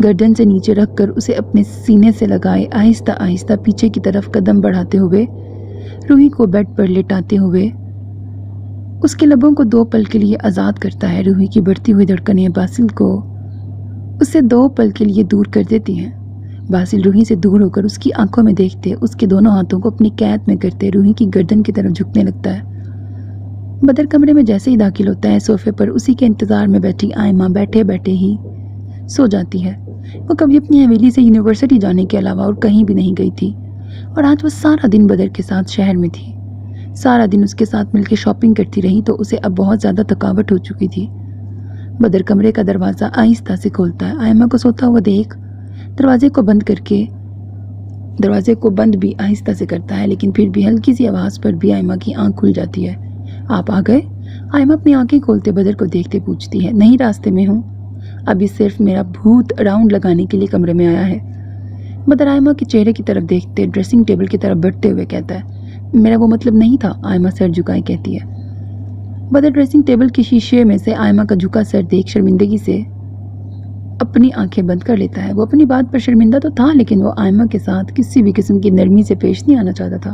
गर्दन से नीचे रखकर उसे अपने सीने से लगाए आहिस्ता आहिस्ता पीछे की तरफ कदम बढ़ाते हुए रूही को बेड पर लेटाते हुए उसके लबों को 2 पल के लिए आज़ाद करता है। रूही की बढ़ती हुई धड़कनें बासिल को उससे 2 पल के लिए दूर कर देती हैं। बासिल रूही से दूर होकर उसकी आंखों में देखते उसके दोनों हाथों को अपनी कैद में करते रूही की गर्दन की तरफ झुकने लगता है। बदर कमरे में जैसे ही दाखिल होता है सोफे पर उसी के इंतज़ार में बैठी आयमा बैठे बैठे ही सो जाती है। वो कभी अपनी हवेली से यूनिवर्सिटी जाने के अलावा और कहीं भी नहीं गई थी और आज वो सारा दिन बदर के साथ शहर में थी। सारा दिन उसके साथ मिलकर शॉपिंग करती रही तो उसे अब बहुत ज़्यादा थकावट हो चुकी थी। बदर कमरे का दरवाज़ा आहिस्ता से खोलता है। आयमा को सोता हुआ देख दरवाजे को बंद भी आहिस्ता से करता है, लेकिन फिर भी हल्की सी आवाज़ पर भी आयमा की आंख खुल जाती है। आप आ गए? आयमा अपनी आंखें खोलते बदर को देखते पूछती है। नहीं, रास्ते में हूँ, अभी सिर्फ मेरा भूत राउंड लगाने के लिए कमरे में आया है। बदर आयमा के चेहरे की तरफ देखते ड्रेसिंग टेबल की तरफ बढ़ते हुए कहता है, मेरा वो मतलब नहीं था। आयमा सर झुकाए कहती है। बदर ड्रेसिंग टेबल के शीशे में से आयमा का झुका सर देख शर्मिंदगी से अपनी आंखें बंद कर लेता है। वो अपनी बात पर शर्मिंदा तो था, लेकिन वो आयमा के साथ किसी भी किस्म की नरमी से पेश नहीं आना चाहता था।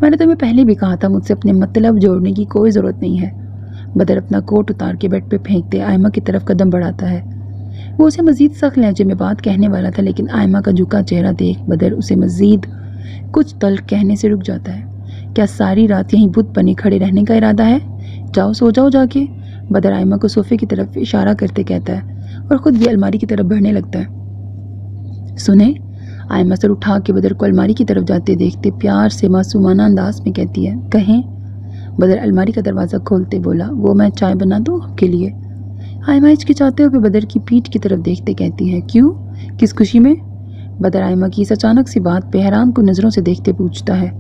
मैंने तुम्हें पहले भी कहा था, मुझसे अपने मतलब जोड़ने की कोई ज़रूरत नहीं है। बदर अपना कोट उतार के बेड पे फेंकते आयमा की तरफ कदम बढ़ाता है। वो उसे मजीद सख्त लहजे में बात कहने वाला था, लेकिन आयमा का झुका चेहरा देख बदर उसे मजीद कुछ तल्ख कहने से रुक जाता है। क्या सारी रात यहीं बुत बने खड़े रहने का इरादा है? जाओ सो जाओ जाके। बदर आयमा को सोफे की तरफ इशारा करते कहता है और खुद भी अलमारी की तरफ बढ़ने लगता है। सुने, आयमा सर उठा के बदर को अलमारी की तरफ जाते देखते प्यार से मासूमाना अंदाज में कहती है, कहें। बदर अलमारी का दरवाज़ा खोलते बोला, वो मैं चाय बना दूँ आपके लिए? आयमा हिचकिचाते हुए बदर की पीठ की तरफ देखते कहती है, क्यों, किस खुशी में? बदर आयमा की इस अचानक सी बात पे हैरान को नज़रों से देखते पूछता है,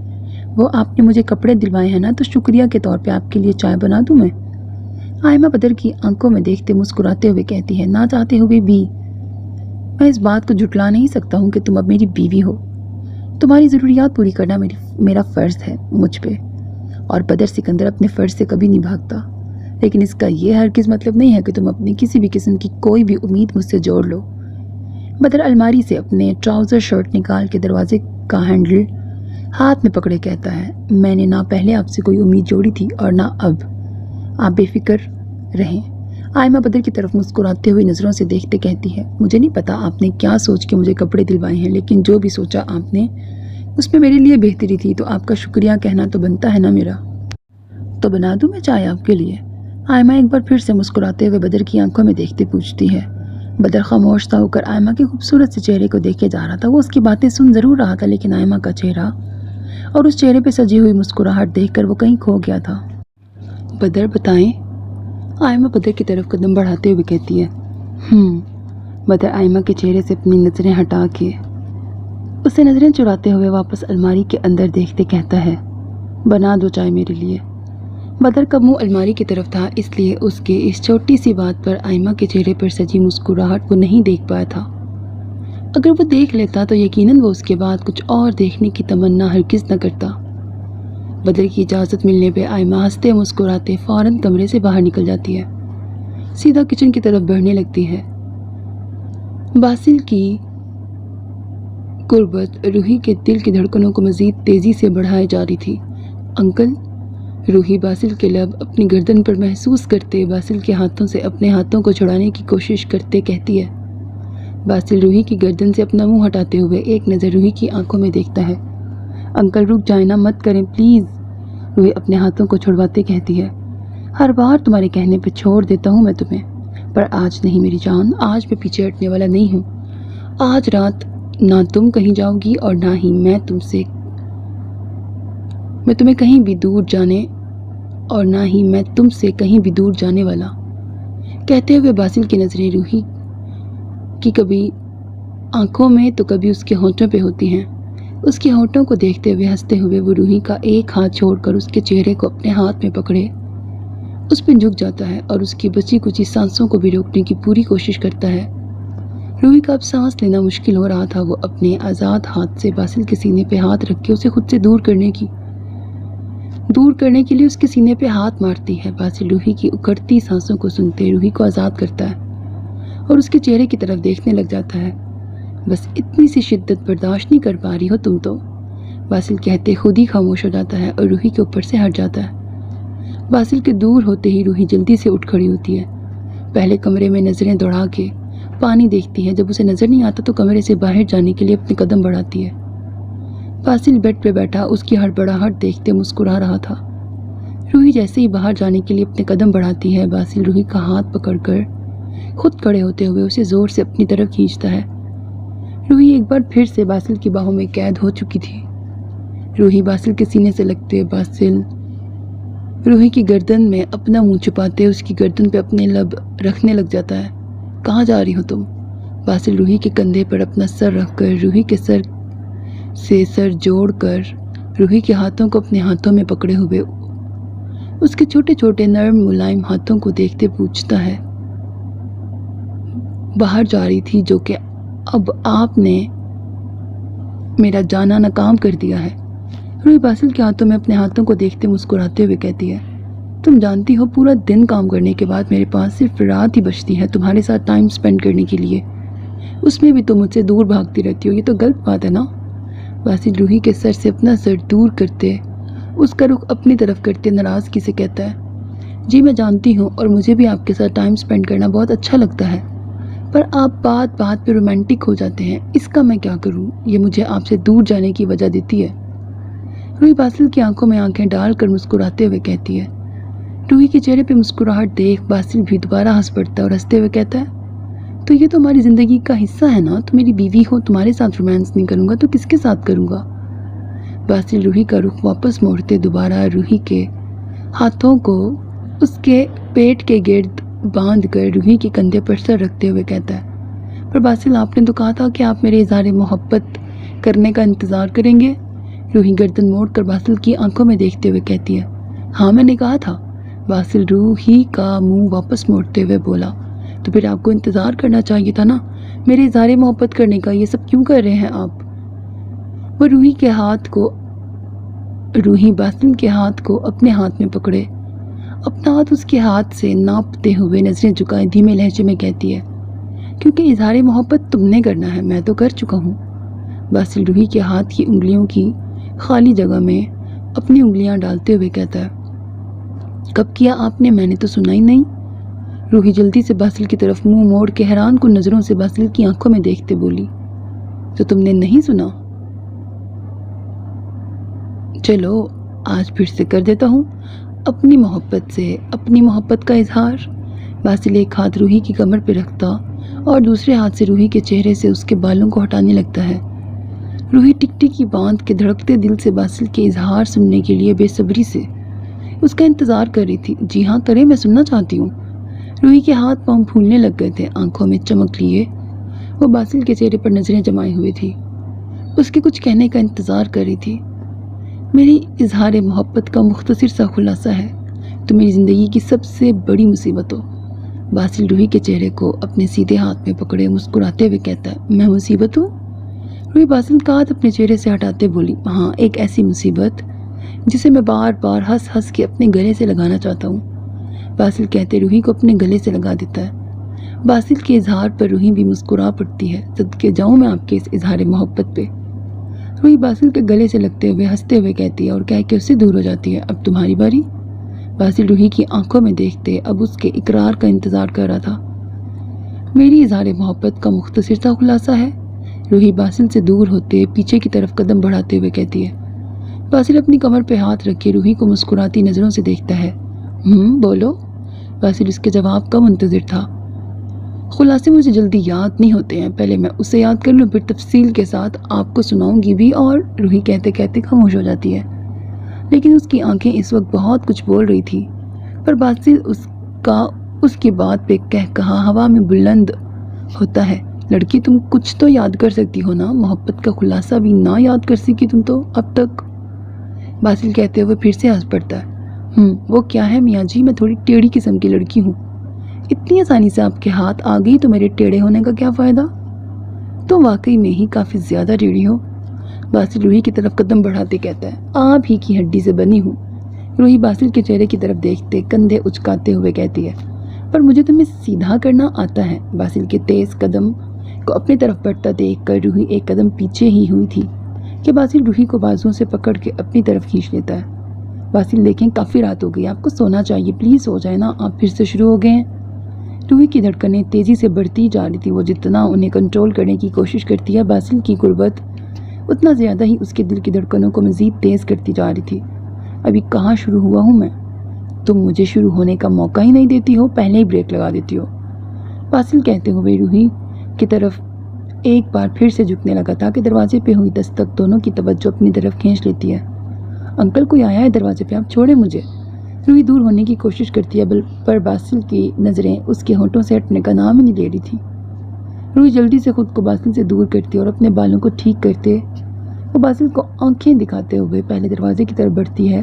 वो आपने मुझे कपड़े दिलवाए हैं ना, तो शुक्रिया के तौर पे आपके लिए चाय बना दूं मैं? आयमा बदर की आंखों में देखते मुस्कुराते हुए कहती है, ना चाहते हुए भी मैं इस बात को झुटला नहीं सकता हूँ कि तुम अब मेरी बीवी हो। तुम्हारी ज़रूरियात पूरी करना मेरा फ़र्ज़ है मुझ पे, और बदर सिकंदर अपने फ़र्ज़ से कभी नहीं भागता। लेकिन इसका यह हरगिज़ मतलब नहीं है कि तुम अपनी किसी भी किस्म की कोई भी उम्मीद मुझसे जोड़ लो। बदर अलमारी से अपने ट्राउज़र शर्ट निकाल के दरवाजे का हैंडल हाथ में पकड़े कहता है, मैंने ना पहले आपसे कोई उम्मीद जोड़ी थी और ना अब। आप बेफिक्र रहें। आयमा बदर की तरफ मुस्कुराते हुए नज़रों से देखते कहती है, मुझे नहीं पता आपने क्या सोच के मुझे कपड़े दिलवाए हैं, लेकिन जो भी सोचा आपने उसमें मेरे लिए बेहतरी थी, तो आपका शुक्रिया कहना तो बनता है ना मेरा। तो बना दूं मैं चाय आपके लिए? आयमा एक बार फिर से मुस्कुराते हुए बदर की आंखों में देखते पूछती है। बदर खामोश सा होकर आयमा के खूबसूरत से चेहरे को देखे जा रहा था। वो उसकी बातें सुन ज़रूर रहा था, लेकिन आयमा का चेहरा और उस चेहरे पे सजी हुई मुस्कुराहट देखकर वो कहीं खो गया था। बदर बताएं? आयमा बदर की तरफ कदम बढ़ाते हुए कहती है। बदर आयमा के चेहरे से अपनी नज़रें हटा के उसे नज़रें चुराते हुए वापस अलमारी के अंदर देखते कहता है, बना दो चाय मेरे लिए। बदर का मुंह अलमारी की तरफ था, इसलिए उसके इस छोटी सी बात पर आयमा के चेहरे पर सजी मुस्कुराहट वो नहीं देख पाया था। अगर वो देख लेता तो यकीनन वो उसके बाद कुछ और देखने की तमन्ना हरगिज़ न करता। बदर की इजाज़त मिलने पे आयमा हंसते मुस्कुराते फ़ौरन कमरे से बाहर निकल जाती है, सीधा किचन की तरफ बढ़ने लगती है। बासिल की कुर्बत रूही के दिल की धड़कनों को मज़ीद तेज़ी से बढ़ाए जा रही थी। अंकल। रूही बासिल के लब अपनी गर्दन पर महसूस करते बासिल के हाथों से अपने हाथों को छुड़ाने की कोशिश करते कहती है। बासिल रूही की गर्दन से अपना मुंह हटाते हुए एक नज़र रूही की आंखों में देखता है। अंकल रुक जाए ना, मत करें प्लीज़। रूही अपने हाथों को छुड़वाते कहती है, हर बार तुम्हारे कहने पर छोड़ देता हूँ मैं तुम्हें, पर आज नहीं मेरी जान, आज मैं पीछे हटने वाला नहीं हूँ। आज रात ना तुम कहीं जाओगी और ना ही मैं तुम्हें कहीं भी दूर जाने और ना ही मैं तुमसे कहीं भी दूर जाने वाला। कहते हुए बासिल की नज़रें रूही की कभी आंखों में तो कभी उसके होंठों पे होती हैं। उसके होंठों को देखते हुए हंसते हुए वो रूही का एक हाथ छोड़कर उसके चेहरे को अपने हाथ में पकड़े उस पर झुक जाता है और उसकी बची कुची सांसों को भी रोकने की पूरी कोशिश करता है। रूही का अब सांस लेना मुश्किल हो रहा था। वो अपने आज़ाद हाथ से बासिल के सीने पे हाथ रख के उसे खुद से दूर करने के लिए उसके सीने पे हाथ मारती है। बासिल रूही की उखड़ती सांसों को सुनते रूही को आज़ाद करता है और उसके चेहरे की तरफ देखने लग जाता है। बस इतनी सी शिद्दत बर्दाश्त नहीं कर पा रही हो तुम तो, बासिल कहते खुद ही खामोश हो जाता है और रूही के ऊपर से हट जाता है। बासिल के दूर होते ही रूही जल्दी से उठ खड़ी होती है। पहले कमरे में नज़रें दौड़ा के पानी देखती है। जब उसे नज़र नहीं आता तो कमरे से बाहर जाने के लिए अपने कदम बढ़ाती है। बासिल बेड पे बैठा उसकी हड़बड़ाहट देखते मुस्कुरा रहा था। रूही जैसे ही बाहर जाने के लिए अपने कदम बढ़ाती है, बासिल रूही का हाथ पकड़कर खुद खड़े होते हुए उसे ज़ोर से अपनी तरफ खींचता है। रूही एक बार फिर से बासिल की बाहों में कैद हो चुकी थी। रूही बासिल के सीने से लगते बासिल रूही की गर्दन में अपना मुंह छुपाते उसकी गर्दन पे अपने लब रखने लग जाता है। कहाँ जा रही हो तुम? बासिल रूही के कंधे पर अपना सर रखकर रूही के सर से सर जोड़कर रूही के हाथों को अपने हाथों में पकड़े हुए उसके छोटे छोटे नर्म मुलायम हाथों को देखते पूछता है। बाहर जा रही थी जो कि अब आपने मेरा जाना नाकाम कर दिया है। रूही बासिल के हाथों में अपने हाथों को देखते मुस्कुराते हुए कहती है, तुम जानती हो पूरा दिन काम करने के बाद मेरे पास सिर्फ रात ही बचती है तुम्हारे साथ टाइम स्पेंड करने के लिए। उसमें भी तुम मुझसे दूर भागती रहती हो, ये तो गलत बात है ना? बासिल रूही के सर से अपना सर दूर करते उसका रुख अपनी तरफ करते नाराज़गी से कहता है, जी मैं जानती हूँ और मुझे भी आपके साथ टाइम स्पेंड करना बहुत अच्छा लगता है, पर आप बात बात पे रोमांटिक हो जाते हैं। इसका मैं क्या करूँ? ये मुझे आपसे दूर जाने की वजह देती है। रूही बासिल की आंखों में आंखें डालकर मुस्कुराते हुए कहती है। रूही के चेहरे पे मुस्कुराहट देख बासिल भी दोबारा हंस पड़ता है और हंसते हुए कहता है, तो ये तो हमारी ज़िंदगी का हिस्सा है ना, तुम मेरी बीवी हो, तुम्हारे साथ रोमांस नहीं करूँगा तो किसके साथ करूँगा? बासिल रूही का रुख वापस मोड़ते दोबारा रूही के हाथों को उसके पेट के गिर्द बांध कर रूही के कंधे पर सर रखते हुए कहता है, पर बासिल आपने तो कहा था कि आप मेरे इज़हार मोहब्बत करने का इंतज़ार करेंगे। रूही गर्दन मोड़ कर बासिल की आंखों में देखते हुए कहती है, हाँ मैंने कहा था। बासिल रूही का मुंह वापस मोड़ते हुए बोला, तो फिर आपको इंतज़ार करना चाहिए था ना मेरे इज़हार मोहब्बत करने का, ये सब क्यों कर रहे हैं आप? वो रूही बासिल के हाथ को अपने हाथ में पकड़े अपना हाथ उसके हाथ से नापते हुए नजरें झुकाए धीमे लहजे में कहती है, क्योंकि इज़हार मोहब्बत तुमने करना है, मैं तो कर चुका हूँ। बासिल रूही के हाथ की उंगलियों की खाली जगह में अपनी उंगलियां डालते हुए कहता है, कब किया आपने? मैंने तो सुना ही नहीं। रूही जल्दी से बासिल की तरफ मुंह मोड़ के हैरान कुन नजरों से बासिल की आंखों में देखते बोली, तो तुमने नहीं सुना? चलो आज फिर से कर देता हूँ अपनी मोहब्बत का इजहार। बासिल एक हाथ रूही की कमर पर रखता और दूसरे हाथ से रूही के चेहरे से उसके बालों को हटाने लगता है। रूही टिकटिकी बांध के धड़कते दिल से बासिल के इजहार सुनने के लिए बेसब्री से उसका इंतज़ार कर रही थी। जी हाँ करे, मैं सुनना चाहती हूँ। रूही के हाथ पांव फूलने लग गए थे, आंखों में चमक लिए वो बासिल के चेहरे पर नजरें जमाई हुई थी, उसके कुछ कहने का इंतज़ार कर रही थी। मेरी इजहार मोहब्बत का मुख्तसर सा खुलासा है, तो मेरी ज़िंदगी की सबसे बड़ी मुसीबत हो। बासिल रूही के चेहरे को अपने सीधे हाथ में पकड़े मुस्कुराते हुए कहता है, मैं मुसीबत हूँ? रूही बासिल का हाथ अपने चेहरे से हटाते बोली, हाँ एक ऐसी मुसीबत जिसे मैं बार बार हंस हंस के अपने गले से लगाना चाहता हूँ। बासिल कहते रूही को अपने गले से लगा देता है। बासिल के इजहार पर रूही भी मुस्कुरा पड़ती है, सदके जाऊँ मैं आपके इस इजहार मोहब्बत पे। रूही बासिल के गले से लगते हुए हंसते हुए कहती है और कह के उससे दूर हो जाती है, अब तुम्हारी बारी। बासिल रूही की आंखों में देखते अब उसके इकरार का इंतजार कर रहा था। मेरी इजहार मोहब्बत का मुख्तसर सा खुलासा है। रूही बासिल से दूर होते पीछे की तरफ कदम बढ़ाते हुए कहती है। बासिल अपनी कमर पे हाथ रखे रूही को मुस्कुराती नज़रों से देखता है। बोलो। बासिल उसके जवाब का मुंतज़िर था। खुलासे मुझे जल्दी याद नहीं होते हैं, पहले मैं उसे याद कर लूँ फिर तफसील के साथ आपको सुनाऊंगी भी। और रूही कहते कहते खामोश हो जाती है, लेकिन उसकी आंखें इस वक्त बहुत कुछ बोल रही थी। पर बासिल उसकी बात पे कह कहा हवा में बुलंद होता है लड़की, तुम कुछ तो याद कर सकती हो ना, मोहब्बत का खुलासा भी ना याद कर सकी तुम तो अब तक। बासिल कहते हुए फिर से हंस पड़ता है। वो क्या है मियाँ जी, मैं थोड़ी टेढ़ी किस्म की लड़की हूँ। इतनी आसानी से आपके हाथ आ गई तो मेरे टेढ़े होने का क्या फ़ायदा? तो वाकई में ही काफ़ी ज़्यादा टेढ़ी हो। बासिल रूही की तरफ कदम बढ़ाते कहता है, आप ही की हड्डी से बनी हूँ। रूही बासिल के चेहरे की तरफ देखते कंधे उचकाते हुए कहती है, पर मुझे तुम्हें सीधा करना आता है। बासिल के तेज़ कदम को अपनी तरफ बढ़ता देख कर रूही एक कदम पीछे ही हुई थी कि बासिल रूही को बाजुओं से पकड़ के अपनी तरफ खींच लेता है। बासिल, देखें काफ़ी रात हो गई, आपको सोना चाहिए, प्लीज़ सो जाए ना, आप फिर से शुरू हो गए हैं। रूही की धड़कनें तेज़ी से बढ़ती जा रही थी। वो जितना उन्हें कंट्रोल करने की कोशिश करती है, बासिल की गुर्बत उतना ज़्यादा ही उसके दिल की धड़कनों को मज़ीद तेज़ करती जा रही थी। अभी कहाँ शुरू हुआ हूँ मैं? तुम मुझे शुरू होने का मौका ही नहीं देती हो, पहले ही ब्रेक लगा देती हो। बासिल कहते हुए रूही की तरफ एक बार फिर से झुकने लगा ताकि दरवाजे पे हुई दस्तक दोनों की तवज्जो अपनी तरफ खींच लेती है। अंकल, कोई आया है दरवाजे पे, आप छोड़े मुझे। रूही दूर होने की कोशिश करती है, पर बासिल की नज़रें उसके होंठों से हटने का नाम ही नहीं ले रही थी। रूही जल्दी से खुद को बासिल से दूर करती है और अपने बालों को ठीक करते वो बासिल को आंखें दिखाते हुए पहले दरवाजे की तरफ बढ़ती है,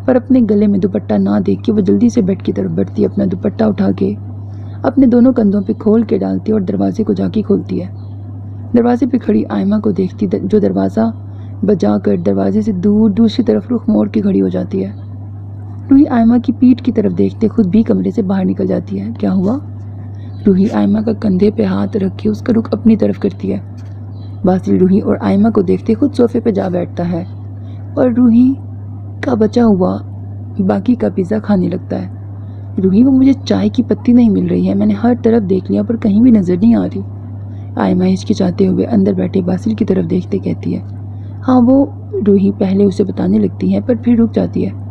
पर अपने गले में दुपट्टा ना देख के वो जल्दी से बेड की तरफ बढ़ती है। अपना दुपट्टा उठा के अपने दोनों कंधों पे खोल के डालती है और दरवाजे को जाके खोलती है। दरवाजे पे खड़ी आयमा को देखती जो दरवाज़ा बजा कर दरवाजे से दूर दूसरी तरफ रुख मोड़ के खड़ी हो जाती है। रूही आयमा की पीठ की तरफ देखते खुद भी कमरे से बाहर निकल जाती है। क्या हुआ? रूही आयमा का कंधे पे हाथ रख के उसका रुख अपनी तरफ करती है। बासिल रूही और आयमा को देखते खुद सोफे पे जा बैठता है और रूही का बचा हुआ बाकी का पिज़्ज़ा खाने लगता है। रूही, वो मुझे चाय की पत्ती नहीं मिल रही है, मैंने हर तरफ देख लिया पर कहीं भी नज़र नहीं आ रही। आयमा हिचकिचाते हुए अंदर बैठे बासिल की तरफ देखते कहती है, हाँ वो। रूही पहले उसे बताने लगती है पर फिर रुक जाती है।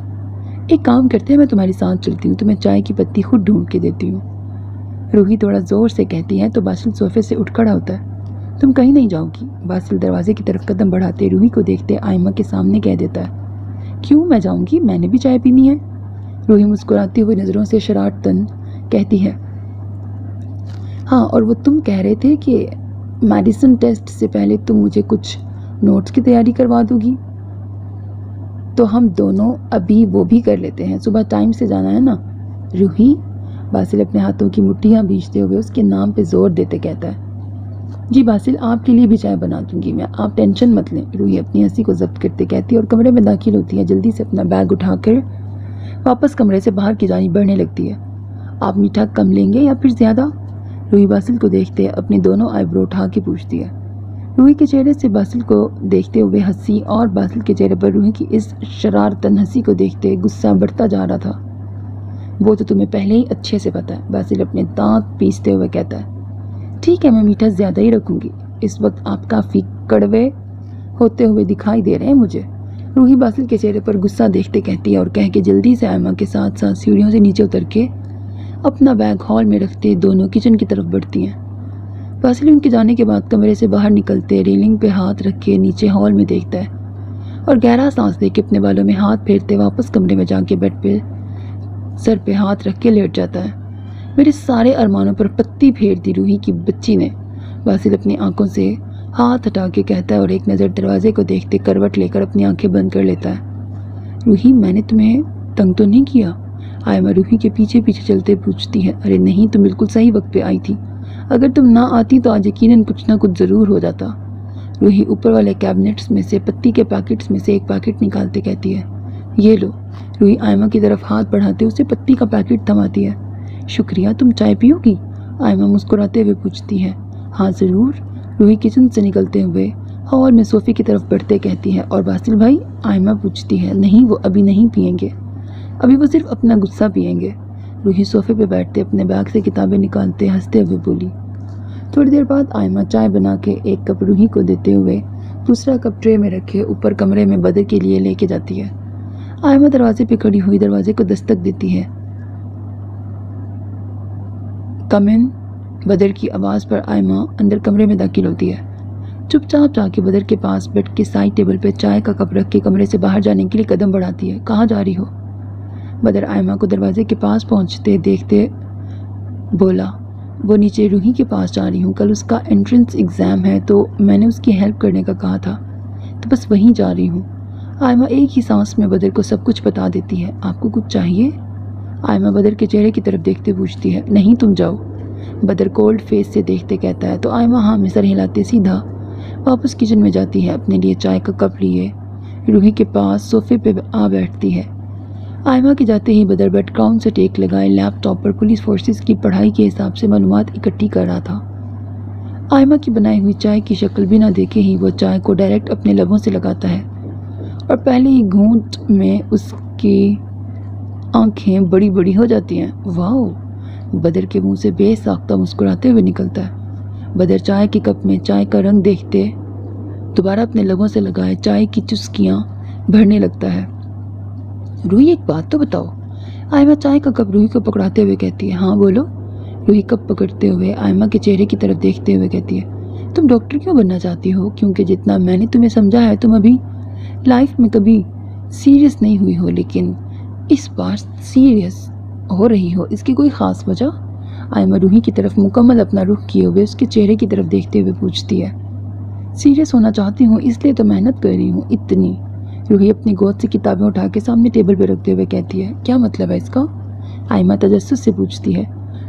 एक काम करते हैं, मैं तुम्हारे साथ चलती हूँ, तुम्हें चाय की पत्ती खुद ढूंढ के देती हूँ। रूही थोड़ा ज़ोर से कहती है तो बासिल सोफे से उठ खड़ा होता है। तुम कहीं नहीं जाओगी। बासिल दरवाजे की तरफ कदम बढ़ाते रूही को देखते आयमा के सामने कह देता है, क्यों, मैं जाऊँगी, मैंने भी चाय पीनी है। रूही मुस्कुराती हुई नज़रों से शरारतन कहती है, हाँ, और वो तुम कह रहे थे कि मेडिसिन टेस्ट से पहले तुम मुझे कुछ नोट्स की तैयारी करवा दोगी, तो हम दोनों अभी वो भी कर लेते हैं, सुबह टाइम से जाना है ना। रूही, बासिल अपने हाथों की मुट्ठियाँ भींचते हुए उसके नाम पे जोर देते कहता है, जी बासिल, आपके लिए भी चाय बना दूंगी मैं, आप टेंशन मत लें। रूही अपनी हंसी को जब्त करते कहती है और कमरे में दाखिल होती है। जल्दी से अपना बैग उठाकर वापस कमरे से बाहर की जानी बढ़ने लगती है। आप मीठा कम लेंगे या फिर ज़्यादा? रूही बासिल को देखते अपनी दोनों आईब्रो उठा के पूछती है। रूही के चेहरे से बासिल को देखते हुए हंसी और बासिल के चेहरे पर रूही की इस शरारतन हंसी को देखते गुस्सा बढ़ता जा रहा था। वो तो तुम्हें पहले ही अच्छे से पता है। बासिल अपने दांत पीसते हुए कहता है, ठीक है, मैं मीठा ज़्यादा ही रखूँगी। इस वक्त आप काफ़ी कड़वे होते हुए दिखाई दे रहे हैं मुझे। रूही बासिल के चेहरे पर गुस्सा देखते कहती है और कह के जल्दी से आयमा के साथ साथ सीढ़ियों से नीचे उतर के अपना बैग हॉल में रखते दोनों किचन की तरफ बढ़ती हैं। बासिल उनके जाने के बाद कमरे से बाहर निकलते रेलिंग पे हाथ रखे नीचे हॉल में देखता है और गहरा सांस लेके अपने बालों में हाथ फेरते वापस कमरे में जाके बेड पे सर पे हाथ रख के लेट जाता है। मेरे सारे अरमानों पर पत्ती फेर दी रूही की बच्ची ने। बासिल अपनी आंखों से हाथ हटा के कहता है और एक नज़र दरवाजे को देखते करवट लेकर अपनी आंखें बंद कर लेता है। रूही, मैंने तुम्हें तंग तो नहीं किया? आयमा रूही के पीछे पीछे चलते पूछती है। अरे नहीं, तुम बिल्कुल सही वक्त पे आई थी, अगर तुम ना आती तो आज यकीनन कुछ ना कुछ ज़रूर हो जाता। रूही ऊपर वाले कैबिनेट्स में से पत्ती के पैकेट्स में से एक पैकेट निकालते कहती है, ये लो। रूही आयमा की तरफ हाथ बढ़ाते उसे पत्ती का पैकेट थमाती है। शुक्रिया, तुम चाय पियोगी? आयमा मुस्कुराते हुए पूछती है। हाँ ज़रूर। रूही किचन से निकलते हुए हॉल में सोफ़े की तरफ बढ़ते कहती है। और बासिल भाई? आयमा पूछती है। नहीं, वो अभी नहीं पियेंगे, अभी वो सिर्फ अपना गुस्सा पियेंगे। रूही सोफ़े पे बैठते अपने बैग से किताबें निकालते हंसते हुए बोली। थोड़ी देर बाद आयमा चाय बना के एक कप रूही को देते हुए दूसरा कप ट्रे में रखे ऊपर कमरे में बदर के लिए लेके जाती है। आयमा दरवाजे पे खड़ी हुई दरवाजे को दस्तक देती है। कम इन। बदर की आवाज़ पर आयमा अंदर कमरे में दाखिल होती है। चुपचाप जाके बदर के पास बैठ के साइड टेबल पे चाय का कप रख के कमरे से बाहर जाने के लिए कदम बढ़ाती है। कहाँ जा रही हो? बदर आयमा को दरवाजे के पास पहुंचते देखते बोला। वो नीचे रूही के पास जा रही हूँ, कल उसका एंट्रेंस एग्ज़ाम है तो मैंने उसकी हेल्प करने का कहा था, तो बस वहीं जा रही हूँ। आयमा एक ही सांस में बदर को सब कुछ बता देती है। आपको कुछ चाहिए? आयमा बदर के चेहरे की तरफ देखते पूछती है। नहीं, तुम जाओ। बदर कोल्ड फेस से देखते कहता है तो आयमा हाँ में सर हिलाते सीधा वापस किचन में जाती है। अपने लिए चाय का कप लिए रूही के पास सोफे पे आ बैठती है। आयमा के जाते ही बदर बैकग्राउंड से टेक लगाए लैपटॉप पर पुलिस फोर्सेस की पढ़ाई के हिसाब से मालूमात इकट्ठी कर रहा था। आयमा की बनाई हुई चाय की शक्ल बिना देखे ही वो चाय को डायरेक्ट अपने लबों से लगाता है और पहले ही घूंट में उसकी आंखें बड़ी बड़ी हो जाती हैं। वाह! बदर के मुंह से बेसाख्ता मुस्कुराते हुए निकलता है। बदर चाय के कप में चाय का रंग देखते दोबारा अपने लबों से लगाए चाय की चुस्कियां भरने लगता है। रूही, एक बात तो बताओ। आयमा चाय का कप रूही को पकड़ाते हुए कहती है। हाँ बोलो। रूही कप पकड़ते हुए आयमा के चेहरे की तरफ देखते हुए कहती है, तुम डॉक्टर क्यों बनना चाहती हो? क्योंकि जितना मैंने तुम्हें समझा है तुम अभी लाइफ में कभी सीरियस नहीं हुई हो, लेकिन इस बार सीरियस हो रही हो। इसकी कोई ख़ास वजह? आयमा रूही की तरफ मुकम्मल अपना रुख किए हुए उसके चेहरे की तरफ देखते हुए पूछती है। सीरियस होना चाहती हूँ इसलिए तो मेहनत कर रही हूँ, इतनी। रूही अपनी गोद से किताबें उठा के सामने टेबल पर रखते हुए कहती है। क्या मतलब है इसका? आयमा तजस्सुस से पूछती है।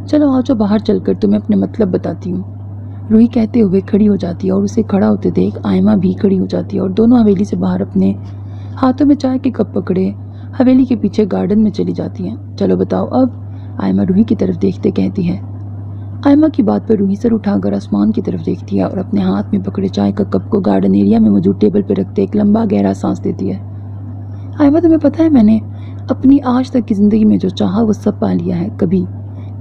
चलो आओ, जो बाहर चलकर तुम्हें अपने मतलब बताती हूँ। रूही कहते हुए खड़ी हो जाती है और उसे खड़ा होते देख आयमा भी खड़ी हो जाती है और दोनों हवेली से बाहर अपने हाथों में चाय के कप पकड़े हवेली के पीछे गार्डन में चली जाती हैं। चलो बताओ अब, आयमा रूही की तरफ देखते कहती है। आयमा की बात पर रूही सर उठाकर आसमान की तरफ देखती है और अपने हाथ में पकड़े चाय का कप को गार्डन एरिया में मौजूद टेबल पर रखते एक लंबा गहरा सांस देती है। आयमा, तुम्हें पता है मैंने अपनी आज तक की ज़िंदगी में जो चाहा वो सब पा लिया है। कभी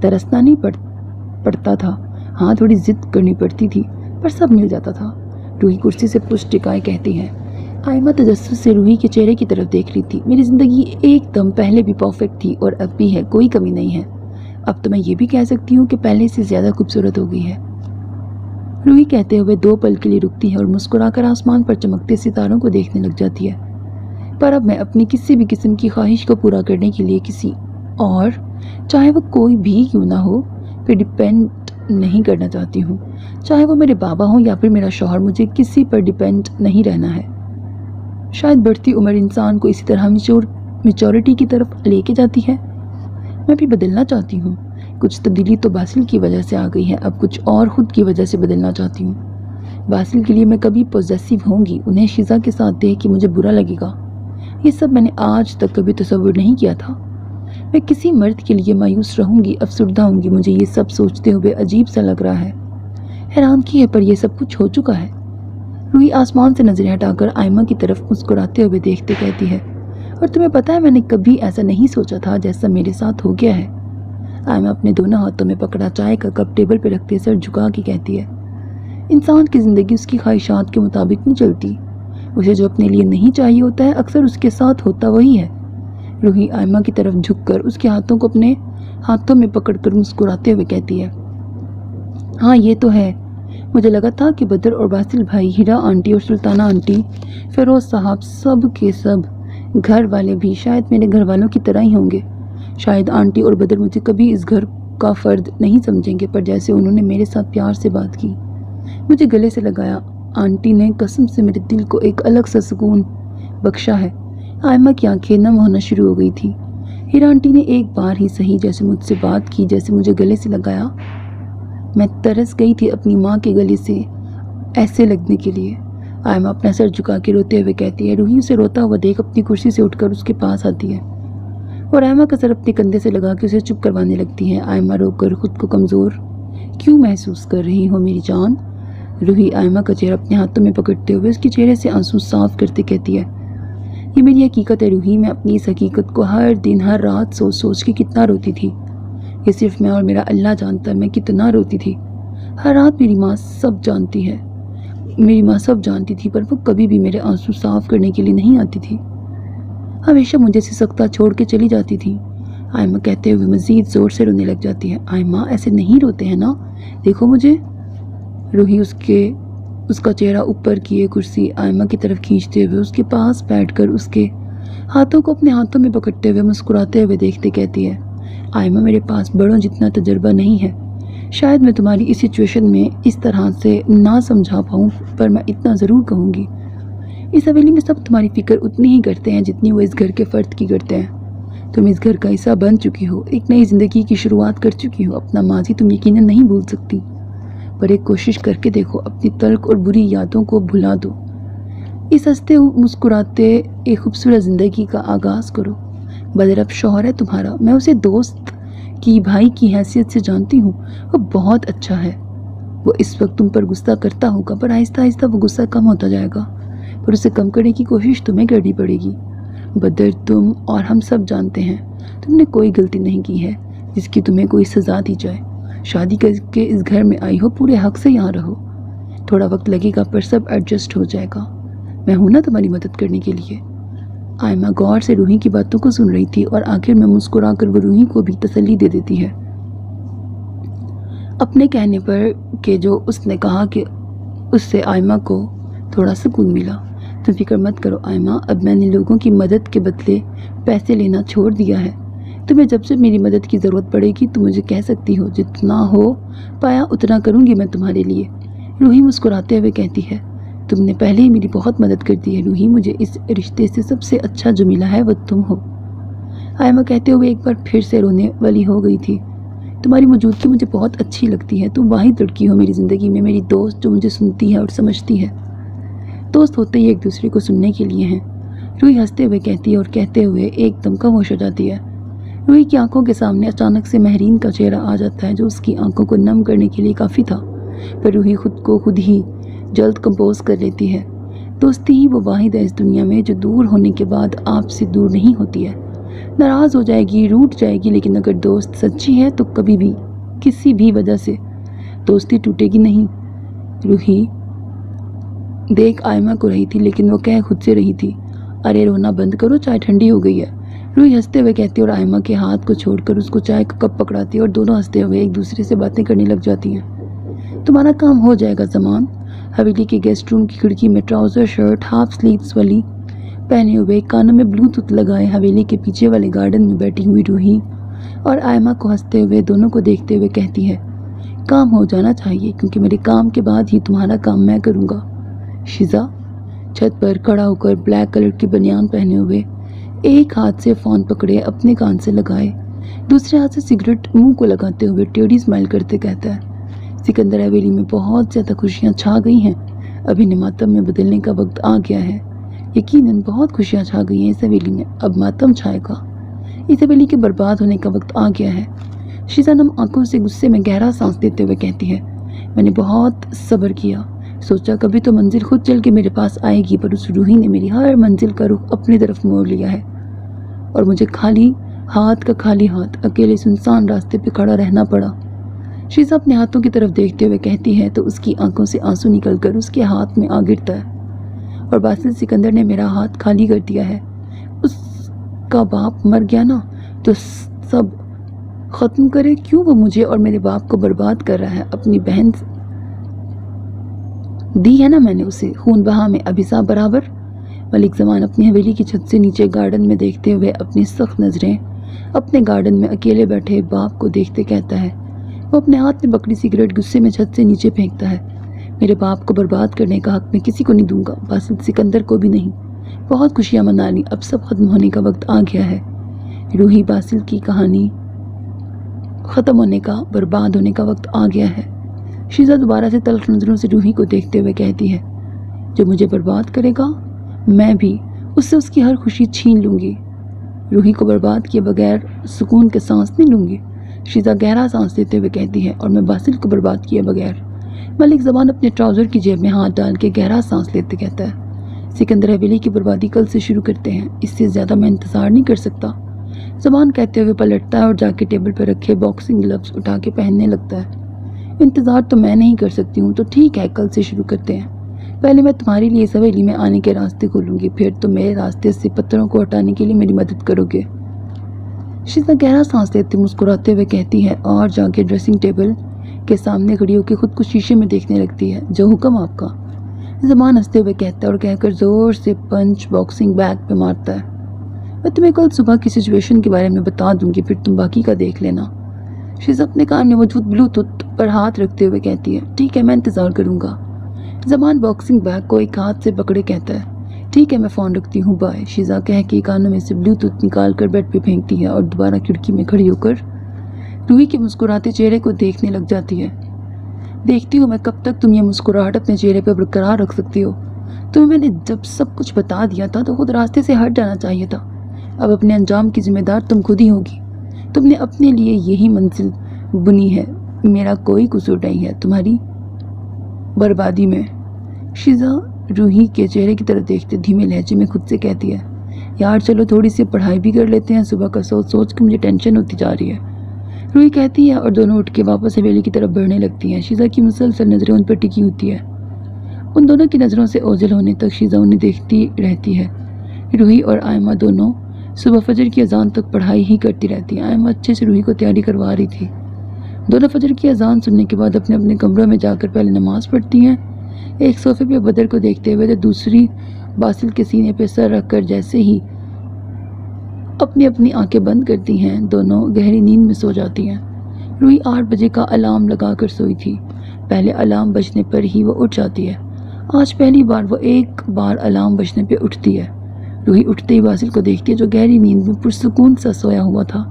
तरसना नहीं पड़ता था, हाँ थोड़ी जिद करनी पड़ती थी, पर सब मिल जाता था। रूही कुर्सी से पुश टिकाए कहती है। आयमा तजस्सुस से रूही के चेहरे की तरफ देख रही थी। मेरी ज़िंदगी एकदम पहले भी परफेक्ट थी और अब भी है, कोई कमी नहीं है। अब तो मैं ये भी कह सकती हूँ कि पहले से ज़्यादा खूबसूरत हो गई है। रूही कहते हुए 2 पल के लिए रुकती है और मुस्कुराकर आसमान पर चमकते सितारों को देखने लग जाती है। पर अब मैं अपनी किसी भी किस्म की ख्वाहिश को पूरा करने के लिए किसी और, चाहे वो कोई भी क्यों ना हो, पे डिपेंड नहीं करना चाहती हूँ। चाहे वो मेरे बाबा हों या फिर मेरा शौहर, मुझे किसी पर डिपेंड नहीं रहना है। शायद बढ़ती उम्र इंसान को इसी तरह मैच्योरिटी की तरफ लेके जाती है। मैं भी बदलना चाहती हूँ। कुछ तब्दीली तो बासिल की वजह से आ गई है, अब कुछ और ख़ुद की वजह से बदलना चाहती हूँ। बासिल के लिए मैं कभी पॉजेसिव होंगी, उन्हें शिजा के साथ देख के मुझे बुरा लगेगा। ये सब मैंने आज तक कभी तसव्वुर नहीं किया था। मैं किसी मर्द के लिए मायूस रहूँगी, अफसुर्दा होंगी। मुझे ये सब सोचते हुए अजीब सा लग रहा है। हैरान की है, पर यह सब कुछ हो चुका है। रूही आसमान से नजरें हटाकर आयमा की तरफ मुस्कुराते हुए देखते कहती है। और तुम्हें पता है मैंने कभी ऐसा नहीं सोचा था जैसा मेरे साथ हो गया है। आयमा अपने दोनों हाथों में पकड़ा चाय का कप टेबल पर रखते सर झुका के कहती है। इंसान की ज़िंदगी उसकी ख्वाहिशात के मुताबिक नहीं चलती। उसे जो अपने लिए नहीं चाहिए होता है अक्सर उसके साथ होता वही है। रूही आयमा की तरफ झुककर उसके हाथों को अपने हाथों में पकड़कर मुस्कुराते हुए कहती है। हाँ ये तो है, मुझे लगा था कि बदर और बासिल भाई, हीरा आंटी और सुल्ताना आंटी, फिरोज साहब, सब के सब घर वाले भी शायद मेरे घर वालों की तरह ही होंगे। शायद आंटी और बदर मुझे कभी इस घर का फ़र्द नहीं समझेंगे, पर जैसे उन्होंने मेरे साथ प्यार से बात की, मुझे गले से लगाया, आंटी ने कसम से मेरे दिल को एक अलग सा सुकून बख्शा है। आयमा की आंखें नम होना शुरू हो गई थी। हीरा आंटी ने एक बार ही सही जैसे मुझसे बात की, जैसे मुझे गले से लगाया, मैं तरस गई थी अपनी माँ के गले से ऐसे लगने के लिए। आयमा अपना सर झुका के रोते हुए कहती है। रूही उसे रोता हुआ देख अपनी कुर्सी से उठकर उसके पास आती है और आयमा का सर अपने कंधे से लगा के उसे चुप करवाने लगती है। आयमा रोकर खुद को कमज़ोर क्यों महसूस कर रही हो मेरी जान? रूही आयमा का चेहरा अपने हाथों में पकड़ते हुए उसके चेहरे से आंसू साफ करते कहती है। ये मेरी हकीकत है रूही, मैं अपनी इस हकीकत को हर दिन हर रात सोच सोच के कितना रोती थी। ये सिर्फ मैं और मेरा अल्लाह जानता है मैं कितना रोती थी। हर रात मेरी माँ सब जानती है, मेरी माँ सब जानती थी, पर वो कभी भी मेरे आंसू साफ करने के लिए नहीं आती थी। हमेशा मुझे सिसकता छोड़ के चली जाती थी। आयमा कहते हुए मज़ीद ज़ोर से रोने लग जाती है। आयमा ऐसे नहीं रोते हैं ना, देखो मुझे। रूही उसका चेहरा ऊपर किए कुर्सी आयमा की तरफ खींचते हुए उसके पास बैठकर उसके हाथों को अपने हाथों में पकड़ते हुए मुस्कुराते हुए देखते कहती है। आयमा मेरे पास बड़ों जितना तजुर्बा नहीं है, शायद मैं तुम्हारी इस सिचुएशन में इस तरह से ना समझा पाऊँ, पर मैं इतना ज़रूर कहूँगी, इस हवेली में सब तुम्हारी फ़िक्र उतनी ही करते हैं जितनी वो इस घर के फ़र्द की करते हैं। तुम इस घर का हिस्सा बन चुकी हो, एक नई ज़िंदगी की शुरुआत कर चुकी हो। अपना माजी तुम यकीनन नहीं भूल सकती, पर एक कोशिश करके देखो, अपनी तल्ख और बुरी यादों को भुला दो। इस हंसते मुस्कुराते एक खूबसूरत ज़िंदगी का आगाज़ करो। बदर अब शौहर है तुम्हारा, मैं उसे दोस्त की, भाई की हैसियत से जानती हूँ। वो बहुत अच्छा है। वो इस वक्त तुम पर गुस्सा करता होगा, पर आहिस्ता आहिस्ता वो गुस्सा कम होता जाएगा, पर उसे कम करने की कोशिश तुम्हें करनी पड़ेगी। बदर, तुम और हम सब जानते हैं तुमने कोई गलती नहीं की है जिसकी तुम्हें कोई सज़ा दी जाए। शादी करके इस घर में आई हो, पूरे हक से यहाँ रहो। थोड़ा वक्त लगेगा पर सब एडजस्ट हो जाएगा। मैं हूं ना तुम्हारी मदद करने के लिए। आयमा गौर से रूही की बातों को सुन रही थी और आखिर में मुस्कुराकर वो रूही को भी तसल्ली दे देती है अपने कहने पर कि जो उसने कहा कि उससे आयमा को थोड़ा सुकून मिला। तुम फिक्र मत करो आयमा, अब मैंने लोगों की मदद के बदले पैसे लेना छोड़ दिया है। तुम्हें जब से मेरी मदद की ज़रूरत पड़ेगी तुम मुझे कह सकती हो, जितना हो पाया उतना करूँगी मैं तुम्हारे लिए। रूही मुस्कुराते हुए कहती है, तुमने पहले ही मेरी बहुत मदद कर दी है रूही। मुझे इस रिश्ते से सबसे अच्छा जो मिला है वो तुम हो। आयमा कहते हुए एक बार फिर से रोने वाली हो गई थी। तुम्हारी मौजूदगी मुझे बहुत अच्छी लगती है। तुम वाहिद लड़की हो मेरी ज़िंदगी में, मेरी दोस्त जो मुझे सुनती है और समझती है। दोस्त होते ही एक दूसरे को सुनने के लिए हैं। रूही हंसते हुए कहती है और कहते हुए एकदम खामोश हो जाती है। रूही की आंखों के सामने अचानक से महरीन का चेहरा आ जाता है, जो उसकी आंखों को नम करने के लिए काफ़ी था, पर रूही खुद को खुद ही जल्द कंपोज कर लेती है। दोस्ती ही वो वाहिद है इस दुनिया में जो दूर होने के बाद आपसे दूर नहीं होती है। नाराज़ हो जाएगी, रूठ जाएगी, लेकिन अगर दोस्त सच्ची है तो कभी भी किसी भी वजह से दोस्ती टूटेगी नहीं। रूही देख आयमा को रही थी, लेकिन वो कह खुद से रही थी, अरे रोना बंद करो, चाय ठंडी हो गई है। रूही हंसते हुए कहती है और आयमा के हाथ को छोड़कर उसको चाय का कप पकड़ाती है और दोनों हंसते हुए एक दूसरे से बातें करने लग जाती हैं। तुम्हारा काम हो जाएगा ज़मान। हवेली के गेस्ट रूम की खिड़की में ट्राउज़र शर्ट हाफ स्लीव्स वाली पहने हुए, कानों में ब्लूटूथ लगाए, हवेली के पीछे वाले गार्डन में बैठी हुई रूही और आयमा को हंसते हुए दोनों को देखते हुए कहती है, काम हो जाना चाहिए क्योंकि मेरे काम के बाद ही तुम्हारा काम मैं करूँगा। शिजा छत पर खड़ा होकर ब्लैक कलर की बनियान पहने हुए, एक हाथ से फ़ोन पकड़े अपने कान से लगाए, दूसरे हाथ से सिगरेट मुंह को लगाते हुए टेढ़ी स्माइल करते कहता है, सिकंदर हवेली में बहुत ज़्यादा खुशियाँ छा गई हैं। अभी मातम में बदलने का वक्त आ गया है। यकीनन बहुत खुशियाँ छा गई हैं इस हवेली में, अब मातम छाएगा। इस हवेली के बर्बाद होने का वक्त आ गया है। शीजा नम आंखों से गुस्से में गहरा सांस लेते हुए कहती है, मैंने बहुत सब्र किया, सोचा कभी तो मंजिल खुद चल के मेरे पास आएगी, पर उस रूही ने मेरी हर मंजिल का रुख अपनी तरफ मोड़ लिया है और मुझे खाली हाथ अकेले सुनसान रास्ते पे खड़ा रहना पड़ा। शीजा अपने हाथों की तरफ देखते हुए कहती है तो उसकी आंखों से आंसू निकलकर उसके हाथ में आ गिरता है, और बासिल सिकंदर ने मेरा हाथ खाली कर दिया है। उसका बाप मर गया ना, तो सब ख़त्म करे, क्यों वो मुझे और मेरे बाप को बर्बाद कर रहा है। अपनी बहन दी है ना मैंने उसे, खून बहा में अभिशाप बराबर। मलिक ज़मान अपनी हवेली की छत से नीचे गार्डन में देखते हुए अपनी सख्त नज़रें अपने गार्डन में अकेले बैठे बाप को देखते कहता है। वो अपने हाथ में पकड़ी सिगरेट गुस्से में छत से नीचे फेंकता है। मेरे बाप को बर्बाद करने का हक मैं किसी को नहीं दूंगा, बासिल सिकंदर को भी नहीं। बहुत खुशियाँ मना ली, अब सब खत्म होने का वक्त आ गया है। रूही बासिल की कहानी ख़त्म होने का, बर्बाद होने का वक्त आ गया है। शीजा दोबारा से तल्ख नज़रों से रूही को देखते हुए कहती है, जो मुझे बर्बाद करेगा मैं भी उससे उसकी हर खुशी छीन लूँगी। रूही को बर्बाद किए बगैर सुकून के सांस नहीं लूँगी। शीजा गहरा सांस लेते हुए कहती है, और मैं बासिल को बर्बाद किए बगैर। मलिक ज़बान अपने ट्राउज़र की जेब में हाथ डाल के गहरा सांस लेते कहता है, सिकंदर हवेली की बर्बादी कल से शुरू करते हैं, इससे ज़्यादा मैं इंतज़ार नहीं कर सकता। ज़बान कहते हुए पलटता है और जाके टेबल पर रखे बॉक्सिंग ग्लव्स उठा के पहनने लगता है। इंतज़ार तो मैं नहीं कर सकती हूँ, तो ठीक है कल से शुरू करते हैं। पहले मैं तुम्हारे लिए इस हवेली में आने के रास्ते खोलूँगी, फिर तुम मेरे रास्ते से पत्थरों को हटाने के लिए मेरी मदद करोगे। शीजा गहरा सांस लेते मुस्कुराते हुए कहती है और जाके ड्रेसिंग टेबल के सामने खड़ी होकर खुद को शीशे में देखने लगती है। जो हुक्म आपका। ज़मान हंसते हुए कहता है और कहकर ज़ोर से पंच बॉक्सिंग बैग पे मारता है। मैं तुम्हें कल सुबह की सिचुएशन के बारे में बता दूंगी, फिर तुम बाकी का देख लेना। शीज़ा अपने कान में मौजूद ब्लूटूथ पर हाथ रखते हुए कहती है, ठीक है, मैं इंतज़ार करूँगा। ज़मान बॉक्सिंग बैग को एक हाथ से पकड़े कहता है, ठीक है, मैं फ़ोन रखती हूँ, बाय। शीज़ा कह के कानों में से ब्लूटूथ निकाल कर बेड पे फेंकती है और दोबारा खिड़की में खड़ी होकर रूही के मुस्कुराते चेहरे को देखने लग जाती है। देखती हूँ मैं कब तक तुम ये मुस्कुराहट अपने चेहरे पर बरकरार रख सकती हो। तुम्हें मैंने जब सब कुछ बता दिया था तो खुद रास्ते से हट जाना चाहिए था। अब अपने अंजाम की जिम्मेदार तुम खुद ही होगी। तुमने अपने लिए यही मंजिल बुनी है, मेरा कोई कसूर नहीं है तुम्हारी बर्बादी में। शीज़ा रूही के चेहरे की तरफ देखते धीमे लहजे में खुद से कहती है, यार चलो थोड़ी सी पढ़ाई भी कर लेते हैं, सुबह का सोच सोच के मुझे टेंशन होती जा रही है। रूही कहती है और दोनों उठ के वापस हवेली की तरफ बढ़ने लगती हैं। शीज़ा की मुसलसल नज़रें उन पर टिकी होती है। उन दोनों की नज़रों से ओझल होने तक शीज़ा उन्हें देखती रहती है। रूही और आयमा दोनों सुबह फजर की अजान तक पढ़ाई ही करती रहती हैं। आयमा अच्छे से रूही को तैयारी करवा रही थी। दोनों फजर की अजान सुनने के बाद अपने अपने कमरों में जाकर पहले नमाज़ पढ़ती हैं। एक सोफे पे बदर को देखते हुए तो दूसरी बासिल के सीने पे सर रखकर जैसे ही अपनी अपनी आंखें बंद करती हैं, दोनों गहरी नींद में सो जाती हैं। रूही 8 बजे का अलार्म लगाकर सोई थी। पहले अलार्म बजने पर ही वो उठ जाती है। आज पहली बार वो एक बार अलार्म बजने पे उठती है। रूही उठते ही बासिल को देखती है जो गहरी नींद में पुरसुकून सा सोया हुआ था।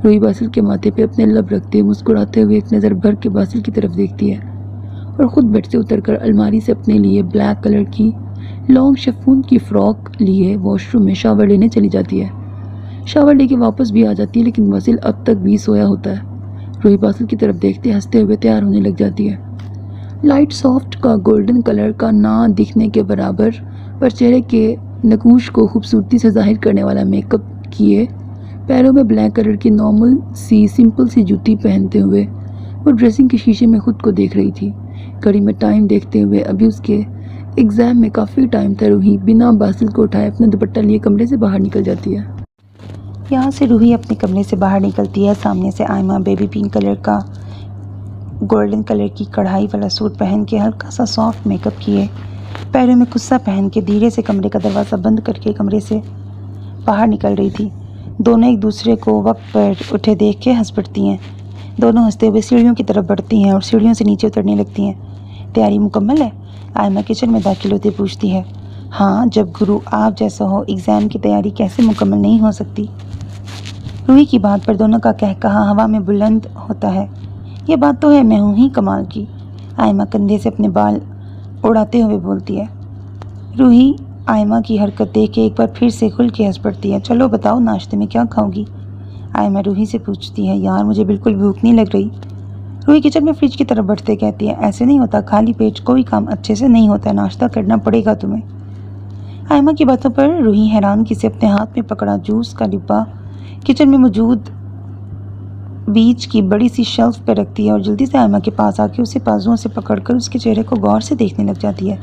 रूही बासिल के माथे पे अपने लब रखते मुस्कुराते हुए एक नज़र भर के बासिल की तरफ देखती है और ख़ुद बेड से उतरकर अलमारी से अपने लिए ब्लैक कलर की लॉन्ग शिफॉन की फ़्रॉक लिए वॉशरूम में शावर लेने चली जाती है। शावर लेके वापस भी आ जाती है, लेकिन बासिल अब तक भी सोया होता है। रूही बासिल की तरफ देखते हंसते हुए तैयार होने लग जाती है। लाइट सॉफ्ट का गोल्डन कलर का ना दिखने के बराबर पर चेहरे के नकूश को खूबसूरती से जाहिर करने वाला मेकअप किए, पैरों में ब्लैक कलर की नॉर्मल सी सिंपल सी जूती पहनते हुए वो ड्रेसिंग के शीशे में खुद को देख रही थी। घड़ी में टाइम देखते हुए अभी उसके एग्ज़ाम में काफ़ी टाइम था। रूही बिना बासिल को उठाए अपना दुपट्टा लिए कमरे से बाहर निकल जाती है। यहाँ से रूही अपने कमरे से बाहर निकलती है। सामने से आयमा बेबी पिंक कलर का गोल्डन कलर की कढ़ाई वाला सूट पहन के हल्का सा सॉफ्ट मेकअप किए, पैरों में कुस्सा पहन के धीरे से कमरे का दरवाज़ा बंद करके कमरे से बाहर निकल रही थी। दोनों एक दूसरे को वक्त पर उठे देख के हंस पड़ती हैं। दोनों हंसते हुए सीढ़ियों की तरफ बढ़ती हैं और सीढ़ियों से नीचे उतरने लगती हैं। तैयारी मुकम्मल है? आयमा किचन में दाखिल होते पूछती है। हाँ, जब गुरु आप जैसा हो एग्ज़ाम की तैयारी कैसे मुकम्मल नहीं हो सकती। रूही की बात पर दोनों का कहकहा हवा में बुलंद होता है। ये बात तो है, मैं हूँ ही कमाल की। आयमा कंधे से अपने बाल उड़ाते हुए बोलती है। रूही आयमा की हरकत देख के एक बार फिर से खुल के हंस पड़ती है। चलो बताओ नाश्ते में क्या खाओगी? आयमा रूही से पूछती है। यार मुझे बिल्कुल भूख नहीं लग रही। रूही किचन में फ्रिज की तरफ बढ़ते कहती है, ऐसे नहीं होता, खाली पेट कोई काम अच्छे से नहीं होता, नाश्ता करना पड़ेगा तुम्हें। आयमा की बातों पर रूही हैरानगी से अपने हाथ में पकड़ा जूस का डिब्बा किचन में मौजूद बीच की बड़ी सी शेल्फ पर रखती है और जल्दी से आयमा के पास आके उसे बाजुओं से पकड़कर उसके चेहरे को गौर से देखने लग जाती है।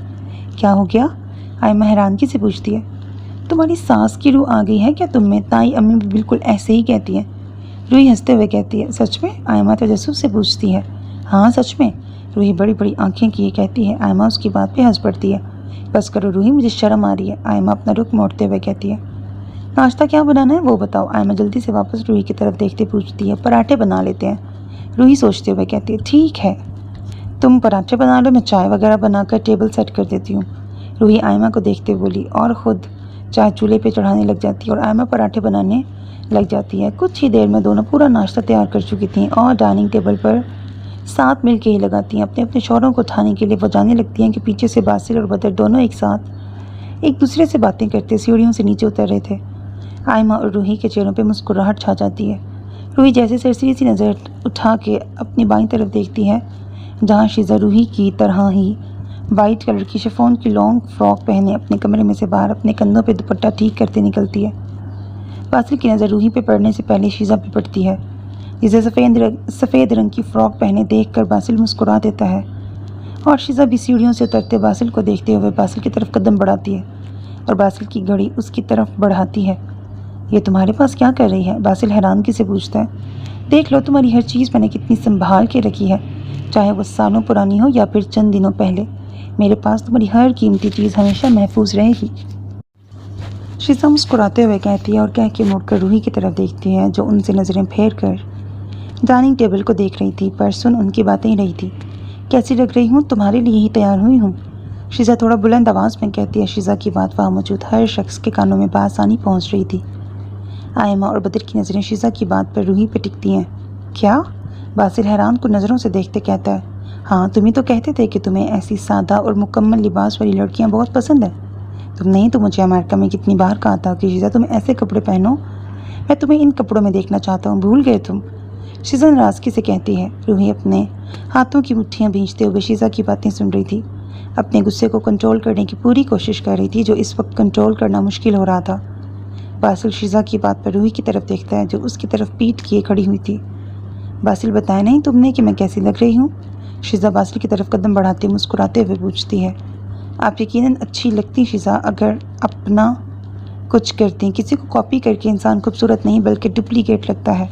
क्या हो गया? आयमा हैरानगी से पूछती है। तुम्हारी सास की रूह आ गई है क्या तुम में? ताई अम्मी भी बिल्कुल ऐसे ही कहती है। रूही हंसते हुए कहती है। सच में? आयमा तजस्सुस से पूछती है। हाँ सच में। रूही बड़ी बड़ी आंखें किए कहती है। आयमा उसकी बात पे हंस पड़ती है। बस करो रूही, मुझे शर्म आ रही है। आयमा अपना रुख मोड़ते हुए कहती है। नाश्ता क्या बनाना है वो बताओ? आयमा जल्दी से वापस रूही की तरफ देखते पूछती है। पराठे बना लेते हैं। रूही सोचते हुए कहती है। ठीक है, तुम पराठे बना लो, मैं चाय वगैरह बनाकर टेबल सेट कर देती हूँ। रूही आयमा को देखते बोली और ख़ुद चाय चूल्हे पे चढ़ाने लग जाती है और आयमा पराठे बनाने लग जाती है। कुछ ही देर में दोनों पूरा नाश्ता तैयार कर चुकी थीं और डाइनिंग टेबल पर साथ मिल के ही लगाती हैं। अपने अपने शौहरों को उठाने के लिए वो जाने लगती हैं कि पीछे से बासिल और बदर दोनों एक साथ एक दूसरे से बातें करते सीढ़ियों से नीचे उतर रहे थे। आयमा और रूही के चेहरों पे मुस्कुराहट छा जाती है। रूही जैसे सरसरी सी नज़र उठा के अपनी बाईं तरफ देखती है जहाँ शीज़ा रूही की तरह ही वाइट कलर की शिफॉन की लॉन्ग फ्रॉक पहने अपने कमरे में से बाहर अपने कंधों पे दुपट्टा ठीक करते निकलती है। बासिल की नज़र रूही पे पड़ने से पहले शीज़ा पे पड़ती है जिसे सफ़ेद रंग की फ़्रॉक पहने देखकर बासिल मुस्कुरा देता है और शीज़ा भी सीढ़ियों से उतरते बासिल को देखते हुए बासिल की तरफ कदम बढ़ाती है और बासिल की घड़ी उसकी तरफ बढ़ाती है। ये तुम्हारे पास क्या कर रही है? बासिल हैरानगी से पूछता है। देख लो तुम्हारी हर चीज़ मैंने कितनी संभाल के रखी है, चाहे वो सालों पुरानी हो या फिर चंद दिनों पहले। मेरे पास तुम्हारी हर कीमती चीज़ हमेशा महफूज रहेगी। शीज़ा मुस्कुराते हुए कहती है और कह के मुड़कर रूही की तरफ देखती है जो उनसे नज़रें फेर कर डाइनिंग टेबल को देख रही थी पर सुन उनकी बातें ही रही थी। कैसी लग रही हूँ? तुम्हारे लिए ही तैयार हुई हूँ, शीज़ा थोड़ा बुलंद आवाज़ में कहती है। शीज़ा की बात वहाँ मौजूद हर शख्स के कानों में बआसानी पहुँच रही थी। आयमा और बदर की नज़रें शीज़ा की बात पर रूही पे टिकती हैं। क्या? बासिल हैरान को नज़रों से देखते कहता है, हाँ तुम ही तो कहते थे कि तुम्हें ऐसी सादा और मुकम्मल लिबास वाली लड़कियाँ बहुत पसंद है। तुमने ही तो मुझे अमेरिका में कितनी बार कहा था कि शीज़ा तुम ऐसे कपड़े पहनो, मैं तुम्हें इन कपड़ों में देखना चाहता हूँ, भूल गए तुम? शीज़ा नाराज़गी से कहती है। रूही अपने हाथों की मुट्ठियाँ भींचते हुए शीज़ा की बातें सुन रही थी। अपने गुस्से को कंट्रोल करने की पूरी कोशिश कर रही थी, जो इस वक्त कंट्रोल करना मुश्किल हो रहा था। बासिल शीज़ा की बात पर रूही की तरफ देखता है, जो उसकी तरफ पीठ किए खड़ी हुई थी। बासिल, बताया नहीं तुमने कि मैं कैसी लग रही हूँ? शीज़ा बासिल की तरफ कदम बढ़ाते मुस्कुराते हुए पूछती है। आप यकीनन अच्छी लगती शीज़ा, अगर अपना कुछ करती। किसी को कॉपी करके इंसान खूबसूरत नहीं बल्कि डुप्लीकेट लगता है।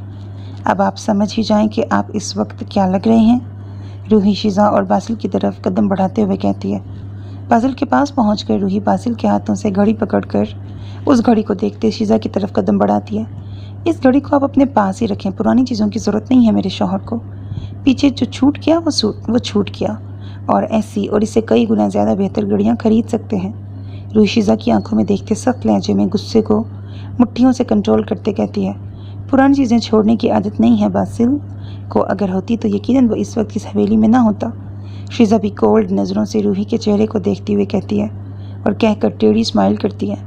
अब आप समझ ही जाएं कि आप इस वक्त क्या लग रहे हैं। रूही शीज़ा और बासिल की तरफ कदम बढ़ाते हुए कहती है। बासिल के पास पहुंचकर रूही बासिल के हाथों से घड़ी पकड़कर उस घड़ी को देखते शीज़ा की तरफ कदम बढ़ाती है। इस घड़ी को आप अपने पास ही रखें, पुरानी चीज़ों की ज़रूरत नहीं है मेरे शौहर को। पीछे जो छूट गया वो छूट गया, और ऐसी और इससे कई गुना ज़्यादा बेहतर घड़ियाँ खरीद सकते हैं। रूही शीज़ा की आंखों में देखते सख्त लहजे में गुस्से को मुट्ठियों से कंट्रोल करते कहती है, पुरानी चीज़ें छोड़ने की आदत नहीं है बासिल को, अगर होती तो यकीनन वो इस वक्त इस हवेली में ना होता। शीज़ा भी कोल्ड नज़रों से रूही के चेहरे को देखती हुए कहती है और कहकर टेढ़ी स्माइल करती है।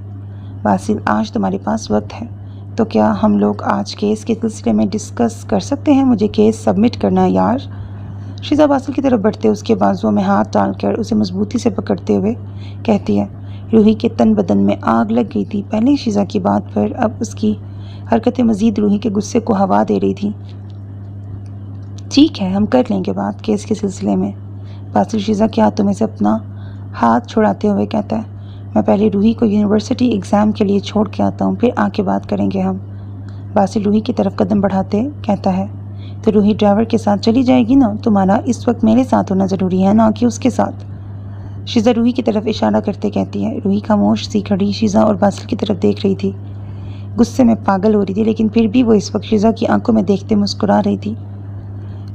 बासिल, आज तुम्हारे पास वक्त है तो क्या हम लोग आज केस के सिलसिले में डिस्कस कर सकते हैं? मुझे केस सबमिट करना है यार। शीज़ा बासिल की तरफ बढ़ते उसके बाजुओं में हाथ डालकर उसे मजबूती से पकड़ते हुए कहती है। रूही के तन बदन में आग लग गई थी। पहले शीज़ा की बात पर अब उसकी हरकतें मज़ीद रूही के गुस्से को हवा दे रही थी। ठीक है, हम कर लेंगे बात केस के सिलसिले में। बासिल शीज़ा के हाथों में से अपना हाथ छुड़ाते हुए कहता है, मैं पहले रूही को यूनिवर्सिटी एग्ज़ाम के लिए छोड़ के आता हूँ, फिर आके बात करेंगे हम। बासिल रूही की तरफ कदम बढ़ाते कहता है, तो रूही ड्राइवर के साथ चली जाएगी ना? तुम्हारा इस वक्त मेरे साथ होना ज़रूरी है, ना कि उसके साथ। शीज़ा रूही की तरफ इशारा करते कहती है। रूही खामोश सी खड़ी शीज़ा और बासिल की तरफ देख रही थी। गुस्से में पागल हो रही थी, लेकिन फिर भी वो इस वक्त शीज़ा की आंखों में देखते मुस्कुरा रही थी।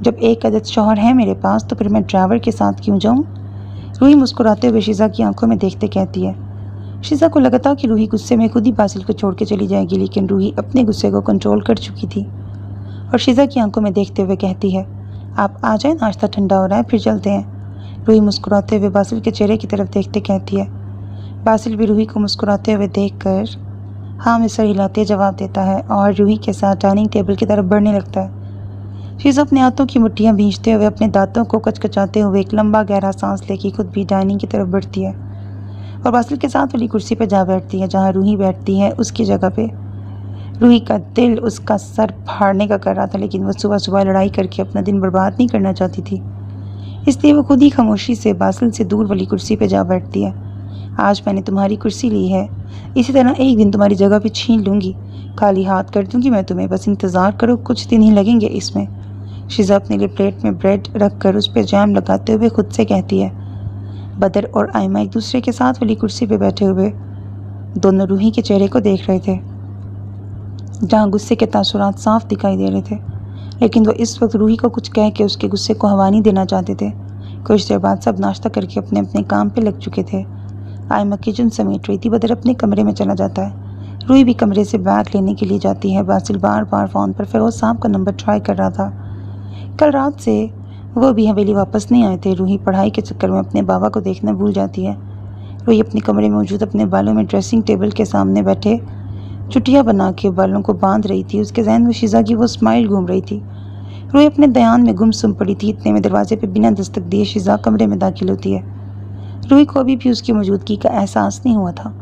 जब एक अदद शौहर है मेरे पास तो फिर मैं ड्राइवर के साथ क्यों जाऊं? रूही मुस्कुराते हुए शीज़ा की आंखों में देखते कहती है। शीज़ा को लगा था कि रूही गुस्से में खुद ही बासिल को छोड़ के चली जाएगी, लेकिन रूही अपने गुस्से को कंट्रोल कर चुकी थी और शीज़ा की आंखों में देखते हुए कहती है, आप आ जाए, नाश्ता ठंडा हो रहा है, फिर चलते हैं। रूही मुस्कुराते हुए बासिल के चेहरे की तरफ देखते कहती है। बासिल भी रूही को मुस्कुराते हुए देखकर हाँ में सर हिलाते जवाब देता है और रूही के साथ डाइनिंग टेबल की तरफ बढ़ने लगता है। शीज़ा अपने हाथों की मुट्ठियाँ भींचते हुए अपने दांतों को कचकचाते हुए एक लंबा गहरा सांस लेके खुद भी डाइनिंग की तरफ बढ़ती है और बासिल के साथ वाली कुर्सी पर जा बैठती है जहाँ रूही बैठती है उसकी जगह पे। रूही का दिल उसका सर फाड़ने का कर रहा था, लेकिन वह सुबह सुबह लड़ाई करके अपना दिन बर्बाद नहीं करना चाहती थी, इसलिए वो खुद ही खामोशी से बासिल से दूर वाली कुर्सी पर जा बैठती है। आज मैंने तुम्हारी कुर्सी ली है, इसी तरह एक दिन तुम्हारी जगह भी छीन लूँगी, खाली हाथ कर दूँगी मैं तुम्हें, बस इंतज़ार करो, कुछ दिन ही लगेंगे इसमें। शीज़ा अपने लिए प्लेट में ब्रेड रख कर उस पर जैम लगाते हुए खुद से कहती है। बदर और आयमा एक दूसरे के साथ वाली कुर्सी पर बैठे हुए दोनों रूही के चेहरे को देख रहे थे, जहाँ गुस्से के तासुरात साफ दिखाई दे रहे थे, लेकिन वो इस वक्त रूही को कुछ कह के उसके गुस्से को हवा नहीं देना चाहते थे। कुछ देर बाद सब नाश्ता करके अपने अपने काम पे लग चुके थे। आयमा किचन समेट रही थी, बदर अपने कमरे में चला जाता है। रूही भी कमरे से बैग लेने के लिए जाती है। बासिल बार बार फ़ोन पर फिरोज साहब का नंबर ट्राई कर रहा था। कल रात से वो भी हवेली वापस नहीं आए थे। रूही पढ़ाई के चक्कर में अपने बाबा को देखना भूल जाती है। रूही अपने कमरे में मौजूद अपने बालों में ड्रेसिंग टेबल के सामने बैठे चुटिया बना के बालों को बांध रही थी। उसके जहन में शीज़ा की वो स्माइल घूम रही थी। रूही अपने ध्यान में गुमसुम पड़ी थी। इतने में दरवाजे पर बिना दस्तक दिए शीज़ा कमरे में दाखिल होती है। रूही को अभी भी उसकी मौजूदगी का एहसास नहीं हुआ था।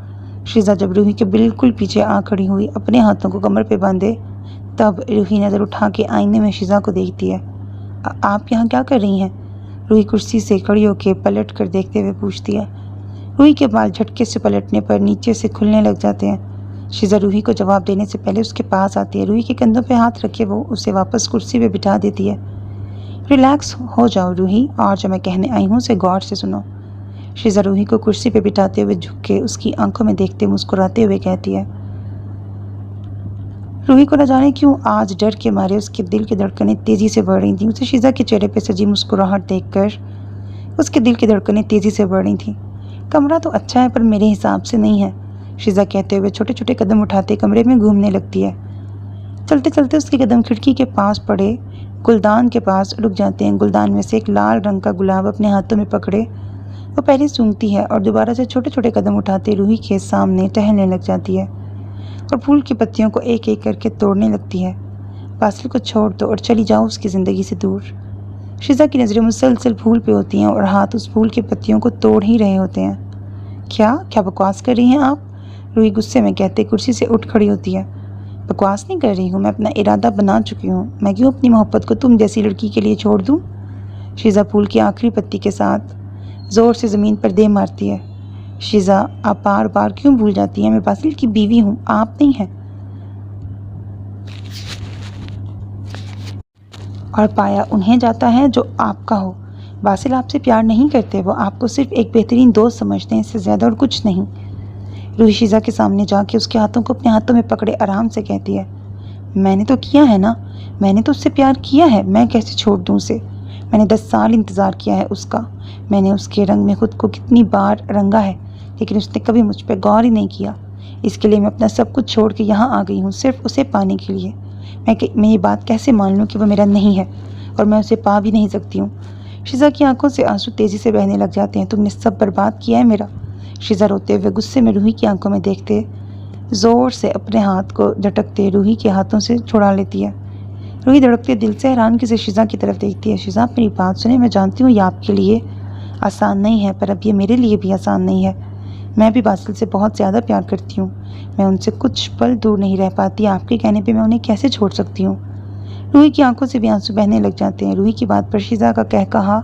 शीज़ा जब रूही के बिल्कुल पीछे आ खड़ी हुई अपने हाथों को कमर पे बांधे, तब रूही नज़र उठा के आईने में शीज़ा को देखती है। आप यहाँ क्या कर रही हैं? रूही कुर्सी से खड़ी होकर पलट कर देखते हुए पूछती है। रूही के बाल झटके से पलटने पर नीचे से खुलने लग जाते हैं। शीज़ा रूही को जवाब देने से पहले उसके पास आती है। रूही के कंधों पे हाथ रखे वो उसे वापस कुर्सी पे बिठा देती है। रिलैक्स हो जाओ रूही, और जो मैं कहने आई हूँ उसे गौर से सुनो। शीज़ा रूही को कुर्सी पे बिठाते हुए झुक के उसकी आंखों में देखते मुस्कुराते हुए कहती है। रूही को न जाने क्यों आज डर के मारे उसके दिल की धड़कनें तेज़ी से बढ़ रही थीं। उसे शीज़ा के चेहरे पर सजी मुस्कुराहट देखकर उसके दिल की धड़कनें तेज़ी से बढ़ रही थीं। कमरा तो अच्छा है पर मेरे हिसाब से नहीं है, शीज़ा कहते हुए छोटे छोटे कदम उठाते कमरे में घूमने लगती है। चलते चलते उसके कदम खिड़की के पास पड़े गुलदान के पास रुक जाते हैं। गुलदान में से एक लाल रंग का गुलाब अपने हाथों में पकड़े वो पहले सूंघती है और दोबारा से छोटे छोटे कदम उठाते रूही के सामने टहलने लग जाती है और फूल की पत्तियों को एक एक करके तोड़ने लगती है। बासिल को छोड़ दो और चली जाओ उसकी ज़िंदगी से दूर। शीज़ा की नज़रें मुसलसल फूल पे होती हैं और हाथ उस फूल की पत्तियों को तोड़ ही रहे होते हैं। क्या बकवास कर रही हैं आप? रूही गुस्से में कहते कुर्सी से उठ खड़ी होती है। बकवास नहीं कर रही हूँ, मैं अपना इरादा बना चुकी हूँ। मैं क्यों अपनी मोहब्बत को तुम जैसी लड़की के लिए छोड़ दूँ? शीज़ा फूल की आखिरी पत्ती के साथ ज़ोर से ज़मीन पर दे मारती है। शीज़ा, आप बार बार क्यों भूल जाती हैं? मैं बासिल की बीवी हूँ, आप नहीं हैं। और पाया उन्हें जाता है जो आपका हो। बासिल आपसे प्यार नहीं करते, वो आपको सिर्फ एक बेहतरीन दोस्त समझते हैं, इससे ज़्यादा और कुछ नहीं। रूही शीज़ा के सामने जाके उसके हाथों को अपने हाथों में पकड़े आराम से कहती है, मैंने तो किया है ना, मैंने तो उससे प्यार किया है, मैं कैसे छोड़ दूँ उसे? मैंने 10 साल इंतज़ार किया है उसका। मैंने उसके रंग में खुद को कितनी बार रंगा है, लेकिन उसने कभी मुझ पर गौर ही नहीं किया। इसके लिए मैं अपना सब कुछ छोड़ के यहाँ आ गई हूँ, सिर्फ उसे पाने के लिए। मैं ये बात कैसे मान लूँ कि वो मेरा नहीं है और मैं उसे पा भी नहीं सकती हूँ? शीज़ा की आंखों से आंसू तेज़ी से बहने लग जाते हैं। तुमने सब बर्बाद किया है मेरा। शीज़ा रोते हुए गुस्से में रूही की आंखों में देखते ज़ोर से अपने हाथ को झटकते रूही के हाथों से छुड़ा लेती है। रूही धड़कते दिल से हैरानगी से शीज़ा की तरफ देखती है। शीज़ा, आप मेरी बात सुने, मैं जानती हूँ ये आपके लिए आसान नहीं है, पर अब ये मेरे लिए भी आसान नहीं है। मैं भी बासिल से बहुत ज़्यादा प्यार करती हूँ। मैं उनसे कुछ पल दूर नहीं रह पाती। आपके कहने पे मैं उन्हें कैसे छोड़ सकती हूँ? रूही की आंखों से भी आंसू बहने लग जाते हैं। रूही की बात पर शीज़ा का कहकहा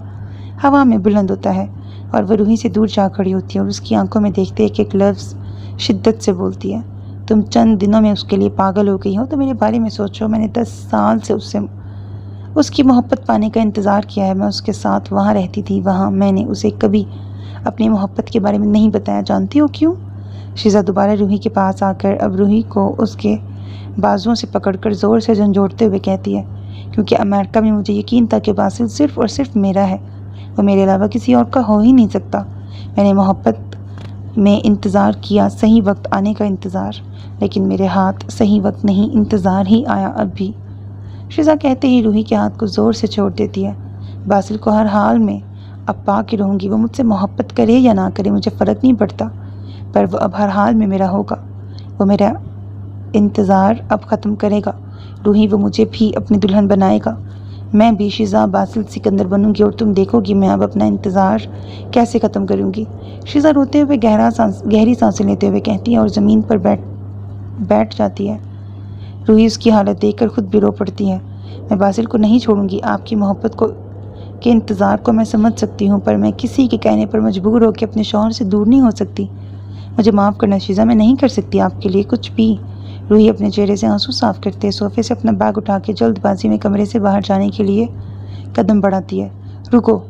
हवा में बुलंद होता है और वह रूही से दूर जा खड़ी होती है और उसकी आंखों में देखते एक एक लफ्ज़ शिद्दत से बोलती है, तुम चंद दिनों में उसके लिए पागल हो गई हो तो मेरे बारे में सोचो। मैंने 10 साल से उसकी मोहब्बत पाने का इंतज़ार किया है। मैं उसके साथ वहाँ रहती थी, वहाँ मैंने उसे कभी अपनी मोहब्बत के बारे में नहीं बताया। जानती हो क्यों? शीज़ा दोबारा रूही के पास आकर अब रूही को उसके बाजुओं से पकड़कर ज़ोर से झंझोड़ते हुए कहती है, क्योंकि अमेरिका में मुझे यकीन था कि बासिल सिर्फ़ और सिर्फ मेरा है, वो मेरे अलावा किसी और का हो ही नहीं सकता। मैंने मोहब्बत में इंतज़ार किया, सही वक्त आने का इंतज़ार, लेकिन मेरे हाथ सही वक्त नहीं, इंतज़ार ही आया अब भी। शीज़ा कहते ही रूही के हाथ को ज़ोर से छोड़ देती है। बासिल को हर हाल में अब पा के रहूँगी, वो मुझसे मोहब्बत करे या ना करे मुझे फ़र्क नहीं पड़ता, पर वो अब हर हाल में मेरा होगा। वो मेरा इंतज़ार अब ख़त्म करेगा। रूही, वो मुझे भी अपनी दुल्हन बनाएगा। मैं भी शीज़ा बासिल सिकंदर बनूंगी और तुम देखोगी मैं अब अपना इंतज़ार कैसे ख़त्म करूंगी। शीज़ा रोते हुए गहरी सांसें लेते हुए कहती है और ज़मीन पर बैठ जाती है। रूही उसकी हालत देखकर खुद भी रो पड़ती है। मैं बासिल को नहीं छोड़ूंगी। आपकी मोहब्बत के इंतज़ार को मैं समझ सकती हूँ, पर मैं किसी के कहने पर मजबूर होकर अपने शौहर से दूर नहीं हो सकती। मुझे माफ़ करना शीज़ा, मैं नहीं कर सकती आपके लिए कुछ भी। रूही अपने चेहरे से आंसू साफ करते सोफे से अपना बैग उठा के जल्दबाजी में कमरे से बाहर जाने के लिए कदम बढ़ाती है। रुको।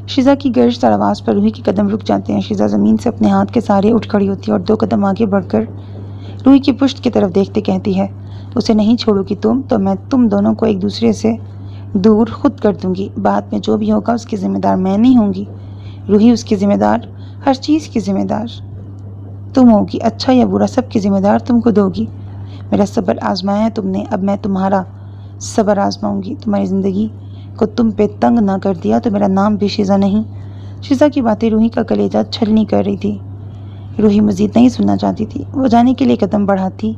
शीज़ा की गर्जदार आवाज़ पर रूही के कदम रुक जाते हैं। शीज़ा ज़मीन से अपने हाथ के सहारे उठ खड़ी होती है और 2 कदम आगे बढ़कर रूही की पुश्त की तरफ देखते कहती है, उसे नहीं छोड़ोगी तुम तो मैं तुम दोनों को एक दूसरे से दूर खुद कर दूंगी। बाद में जो भी होगा उसकी ज़िम्मेदार मैं नहीं होंगी। रूही उसकी ज़िम्मेदार, हर चीज़ की ज़िम्मेदार तुम होगी, अच्छा या बुरा सबकी ज़िम्मेदार तुम खुद होगी। मेरा सब्र आजमाया है तुमने, अब मैं तुम्हारा सब्र आजमाऊंगी। तुम्हारी ज़िंदगी को तुम पे तंग ना कर दिया तो मेरा नाम भी शीज़ा नहीं। शीज़ा की बातें रूही का कलेजा छलनी कर रही थी। रूही मज़ीद नहीं सुनना चाहती थी। वो जाने के लिए कदम बढ़ाती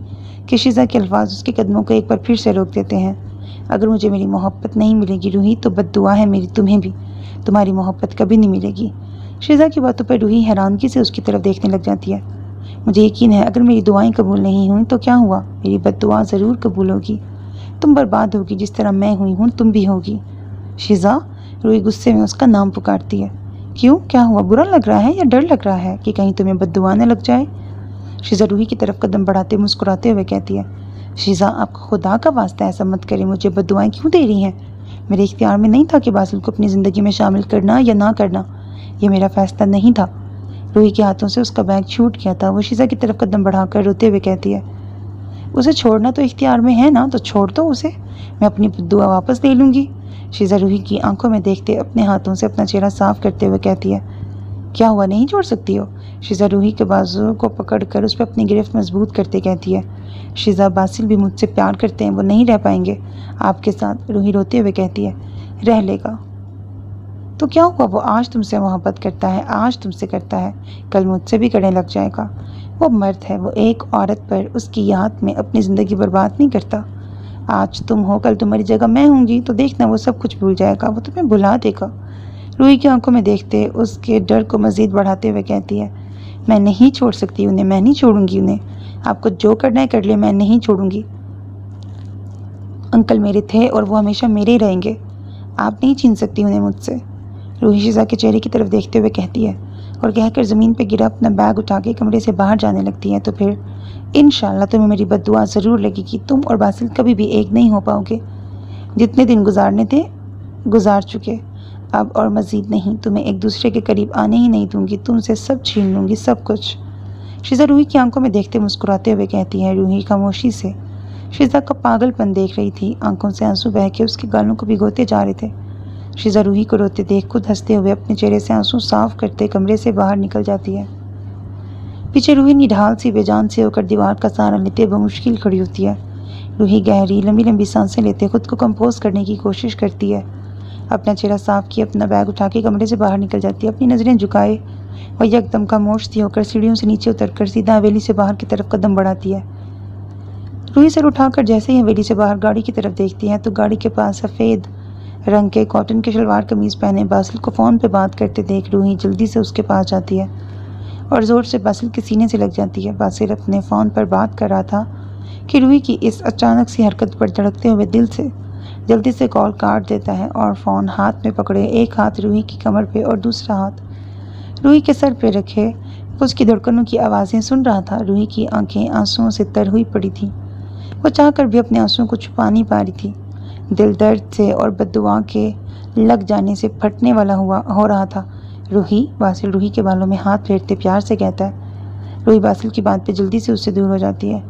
कि शीज़ा के अल्फाज उसके कदमों को एक बार फिर से रोक देते हैं। अगर मुझे मेरी मोहब्बत नहीं मिलेगी रूही तो बद्दुआ है मेरी तुम्हें भी, तुम्हारी मोहब्बत कभी नहीं मिलेगी। शीज़ा की बातों पर रूही हैरानगी से उसकी तरफ देखने लग जाती है। मुझे यकीन है अगर मेरी दुआएं कबूल नहीं हुई तो क्या हुआ, मेरी बद्दुआ ज़रूर कबूल होगी। तुम बर्बाद होगी जिस तरह मैं हुई हूँ तुम भी होगी। शीज़ा, रूही गुस्से में उसका नाम पुकारती है। क्यों, क्या हुआ, बुरा लग रहा है या डर लग रहा है कि कहीं तुम्हें बद्दुआ न लग जाए? शीज़ा रूही की तरफ कदम बढ़ाते मुस्कुराते हुए कहती है, शीज़ा आपका खुदा का वास्ता ऐसा मत करें, मुझे बद्दुआएं क्यों दे रही हैं? मेरे इख्तियार में नहीं था कि बासिल को अपनी ज़िंदगी में शामिल करना या ना करना, ये मेरा फैसला नहीं था। रूही के हाथों से उसका बैग छूट गया था। वो शीज़ा की तरफ कदम बढ़ाकर रोते हुए कहती है, उसे छोड़ना तो इख्तियार में है ना, तो छोड़ दो उसे, मैं अपनी दुआ वापस ले लूँगी। शीज़ा रूही की आंखों में देखते अपने हाथों से अपना चेहरा साफ करते हुए कहती है, क्या हुआ, नहीं छोड़ सकती हो? शीज़ा रूही के बाजू को पकड़कर उस पर अपनी गिरफ्त मजबूत करते कहती है, शीज़ा बासिल भी मुझसे प्यार करते हैं, वो नहीं रह पाएंगे आपके साथ। रूही रोते हुए कहती है, रह लेगा तो क्या हुआ, वो आज तुमसे मोहब्बत करता है, आज तुमसे करता है, कल मुझसे भी करने लग जाएगा। वो मर्द है, वो एक औरत पर उसकी याद में अपनी ज़िंदगी बर्बाद नहीं करता। आज तुम हो, कल तुम्हारी जगह मैं होंगी, तो देखना वो सब कुछ भूल जाएगा, वो तुम्हें भुला देगा। रूही की आंखों में देखते उसके डर को मज़ीद बढ़ाते हुए कहती है, मैं नहीं छोड़ सकती उन्हें, मैं नहीं छोड़ूंगी उन्हें, आपको जो करना है कर ले, मैं नहीं छोड़ूंगी। अंकल मेरे थे और वो हमेशा मेरे ही रहेंगे, आप नहीं छीन सकती उन्हें मुझसे। रूही शीज़ा के चेहरे की तरफ देखते हुए कहती है और कहकर ज़मीन पर गिरा अपना बैग उठा के कमरे से बाहर जाने लगती है, तो फिर इंशाल्लाह तुम्हें मेरी बद्दुआ ज़रूर लगेगी, तुम और बासिल कभी भी एक नहीं हो पाओगे। जितने दिन गुजारने थे गुजार चुके, अब और मज़ीद नहीं, तुम्हें एक दूसरे के करीब आने ही नहीं दूंगी, तुमसे सब छीन लूँगी, सब कुछ। शीज़ा रूही की आंखों में देखते मुस्कुराते हुए कहती है। रूही खामोशी से शीज़ा का पागलपन देख रही थी, आंखों से आंसू बह के उसके गालों को भिगोते जा रहे थे। शीज़ा रूही को रोते देख खुद हंसते हुए अपने चेहरे से आंसू साफ करते कमरे से बाहर निकल जाती है। पीछे रूही निढाल सी बेजान से होकर दीवार का सहारा लेते बमुश्किल खड़ी होती है। रूही गहरी लंबी लंबी सांसें लेते खुद को कंपोज करने की कोशिश करती है। अपना चेहरा साफ किए अपना बैग उठा के कमरे से बाहर निकल जाती है। अपनी नज़रें झुकाए वह एकदम खामोश सी होकर सीढ़ियों से नीचे उतरकर सीधा हवेली से बाहर की तरफ कदम बढ़ाती है। रूही सर उठाकर जैसे ही हवेली से बाहर गाड़ी की तरफ देखती है तो गाड़ी के पास सफ़ेद रंग के कॉटन के शलवार कमीज़ पहने बासिल को फ़ोन पे बात करते देख रूही जल्दी से उसके पास जाती है और ज़ोर से बासिल के सीने से लग जाती है। बासिल अपने फ़ोन पर बात कर रहा था कि रूही की इस अचानक सी हरकत पर धड़कते हुए दिल से जल्दी से कॉल काट देता है और फ़ोन हाथ में पकड़े एक हाथ रूही की कमर पे और दूसरा हाथ रूही के सर पे रखे उसकी धड़कनों की आवाज़ें सुन रहा था। रूही की आंखें आंसुओं से तर हुई पड़ी थी, वो चाहकर भी अपने आंसुओं को छुपा नहीं पा रही थी। दिल दर्द से और बद्दुआ के लग जाने से फटने वाला हो रहा था। रूही, बासिल रूही के बालों में हाथ फेरते प्यार से कहता है। रूही बासिल की बात पे जल्दी से उससे दूर हो जाती है।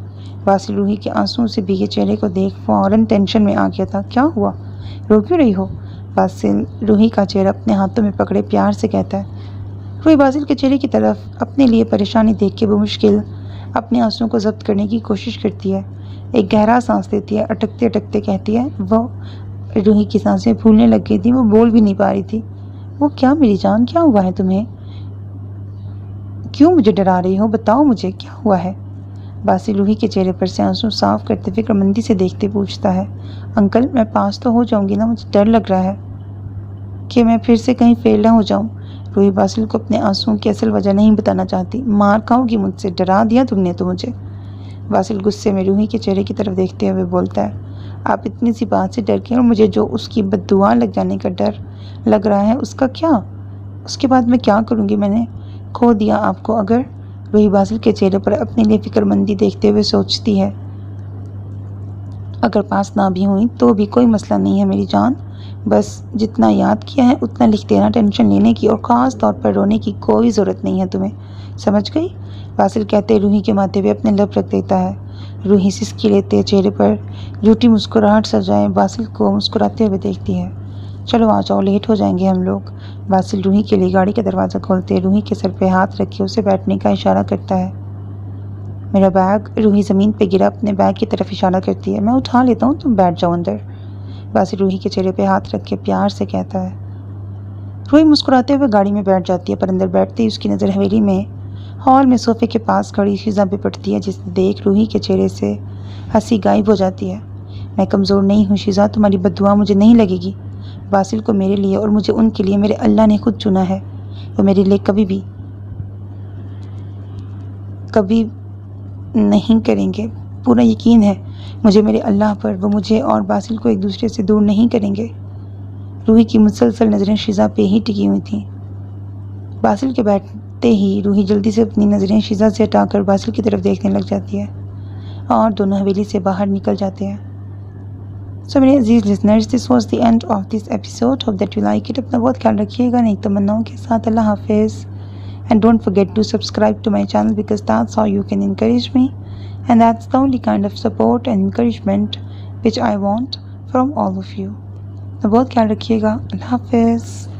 बासिल रूही के आंसुओं से भीगे चेहरे को देख फौरन टेंशन में आ गया था। क्या हुआ, रो क्यों रही हो? बासिल रूही का चेहरा अपने हाथों में पकड़े प्यार से कहता है। रूही बासिल के चेहरे की तरफ अपने लिए परेशानी देख के बमुश्किल अपने आंसुओं को जब्त करने की कोशिश करती है। एक गहरा सांस लेती है, अटकते अटकते कहती है। वो रूही की सांसें फूलने लग गई थी, वो बोल भी नहीं पा रही थी। वो क्या मेरी जान, क्या हुआ है तुम्हें? क्यों मुझे डरा रही हो, बताओ मुझे क्या हुआ है? बासिल रूही के चेहरे पर से आंसू साफ करते फिक्रमंदी से देखते पूछता है। अंकल, मैं पास तो हो जाऊंगी ना, मुझे डर लग रहा है कि मैं फिर से कहीं फेल ना हो जाऊं। रूही बासिल को अपने आंसुओं की असल वजह नहीं बताना चाहती। मार खाओगी मुझसे, डरा दिया तुमने तो मुझे। बासिल गुस्से में रूही के चेहरे की तरफ देखते हुए बोलता है, आप इतनी सी बात से डर गए और मुझे जो उसकी बद्दुआ लग जाने का डर लग रहा है उसका क्या? उसके बाद मैं क्या करूँगी? मैंने खो दिया आपको अगर? रूही बासिल के चेहरे पर अपने लिए फिक्रमंदी देखते हुए सोचती है, अगर पास ना भी हुई तो भी कोई मसला नहीं है मेरी जान, बस जितना याद किया है उतना लिख देना, टेंशन लेने की और ख़ास तौर पर रोने की कोई ज़रूरत नहीं है तुम्हें, समझ गई? बासिल कहते रूही के माथे पे अपने लब रख देता है। रूही सिसकी लेते चेहरे पर झूठी मुस्कुराहट सजाए बासिल को मुस्कुराते हुए देखती है। चलो आ जाओ, लेट हो जाएंगे हम लोग। बासिल रूही के लिए गाड़ी का दरवाज़ा खोलते रूही के सर पे हाथ रख के उसे बैठने का इशारा करता है। मेरा बैग। रूही ज़मीन पे गिरा अपने बैग की तरफ इशारा करती है। मैं उठा लेता हूँ, तुम बैठ जाओ अंदर। बासिल रूही के चेहरे पे हाथ रख के प्यार से कहता है। रूही मुस्कुराते हुए गाड़ी में बैठ जाती है, पर अंदर बैठते ही उसकी नज़र हवेली में हॉल में सोफे के पास खड़ी शीज़ा पे पड़ती है, जिसे देख रूही के चेहरे से हंसी गायब हो जाती है। मैं कमज़ोर नहीं हूँ शीज़ा, तुम्हारी बद्दुआ मुझे नहीं लगेगी। बासिल को मेरे लिए और मुझे उनके लिए मेरे अल्लाह ने खुद चुना है। वो मेरे लिए कभी नहीं करेंगे, पूरा यकीन है मुझे मेरे अल्लाह पर, वो मुझे और बासिल को एक दूसरे से दूर नहीं करेंगे। रूही की मुसलसल नज़रें शीज़ा पे ही टिकी हुई थीं। बासिल के बैठते ही रूही जल्दी से अपनी नज़रें शीज़ा से हटाकर बासिल की तरफ देखने लग जाती है और दोनों हवेली से बाहर निकल जाते हैं। सो मेरे अजीज़ listeners, this was the end of this episode. Hope that you like it. अपना बहुत ख्याल रखिएगा नेक तमन्नाओं के साथ। अल्लाह हाफिज़। And don't forget to subscribe to my channel because that's how you can encourage me And that's the only kind of support and encouragement which I want from all of you. तो बहुत ख्याल रखिएगा। अल्लाह हाफिज़।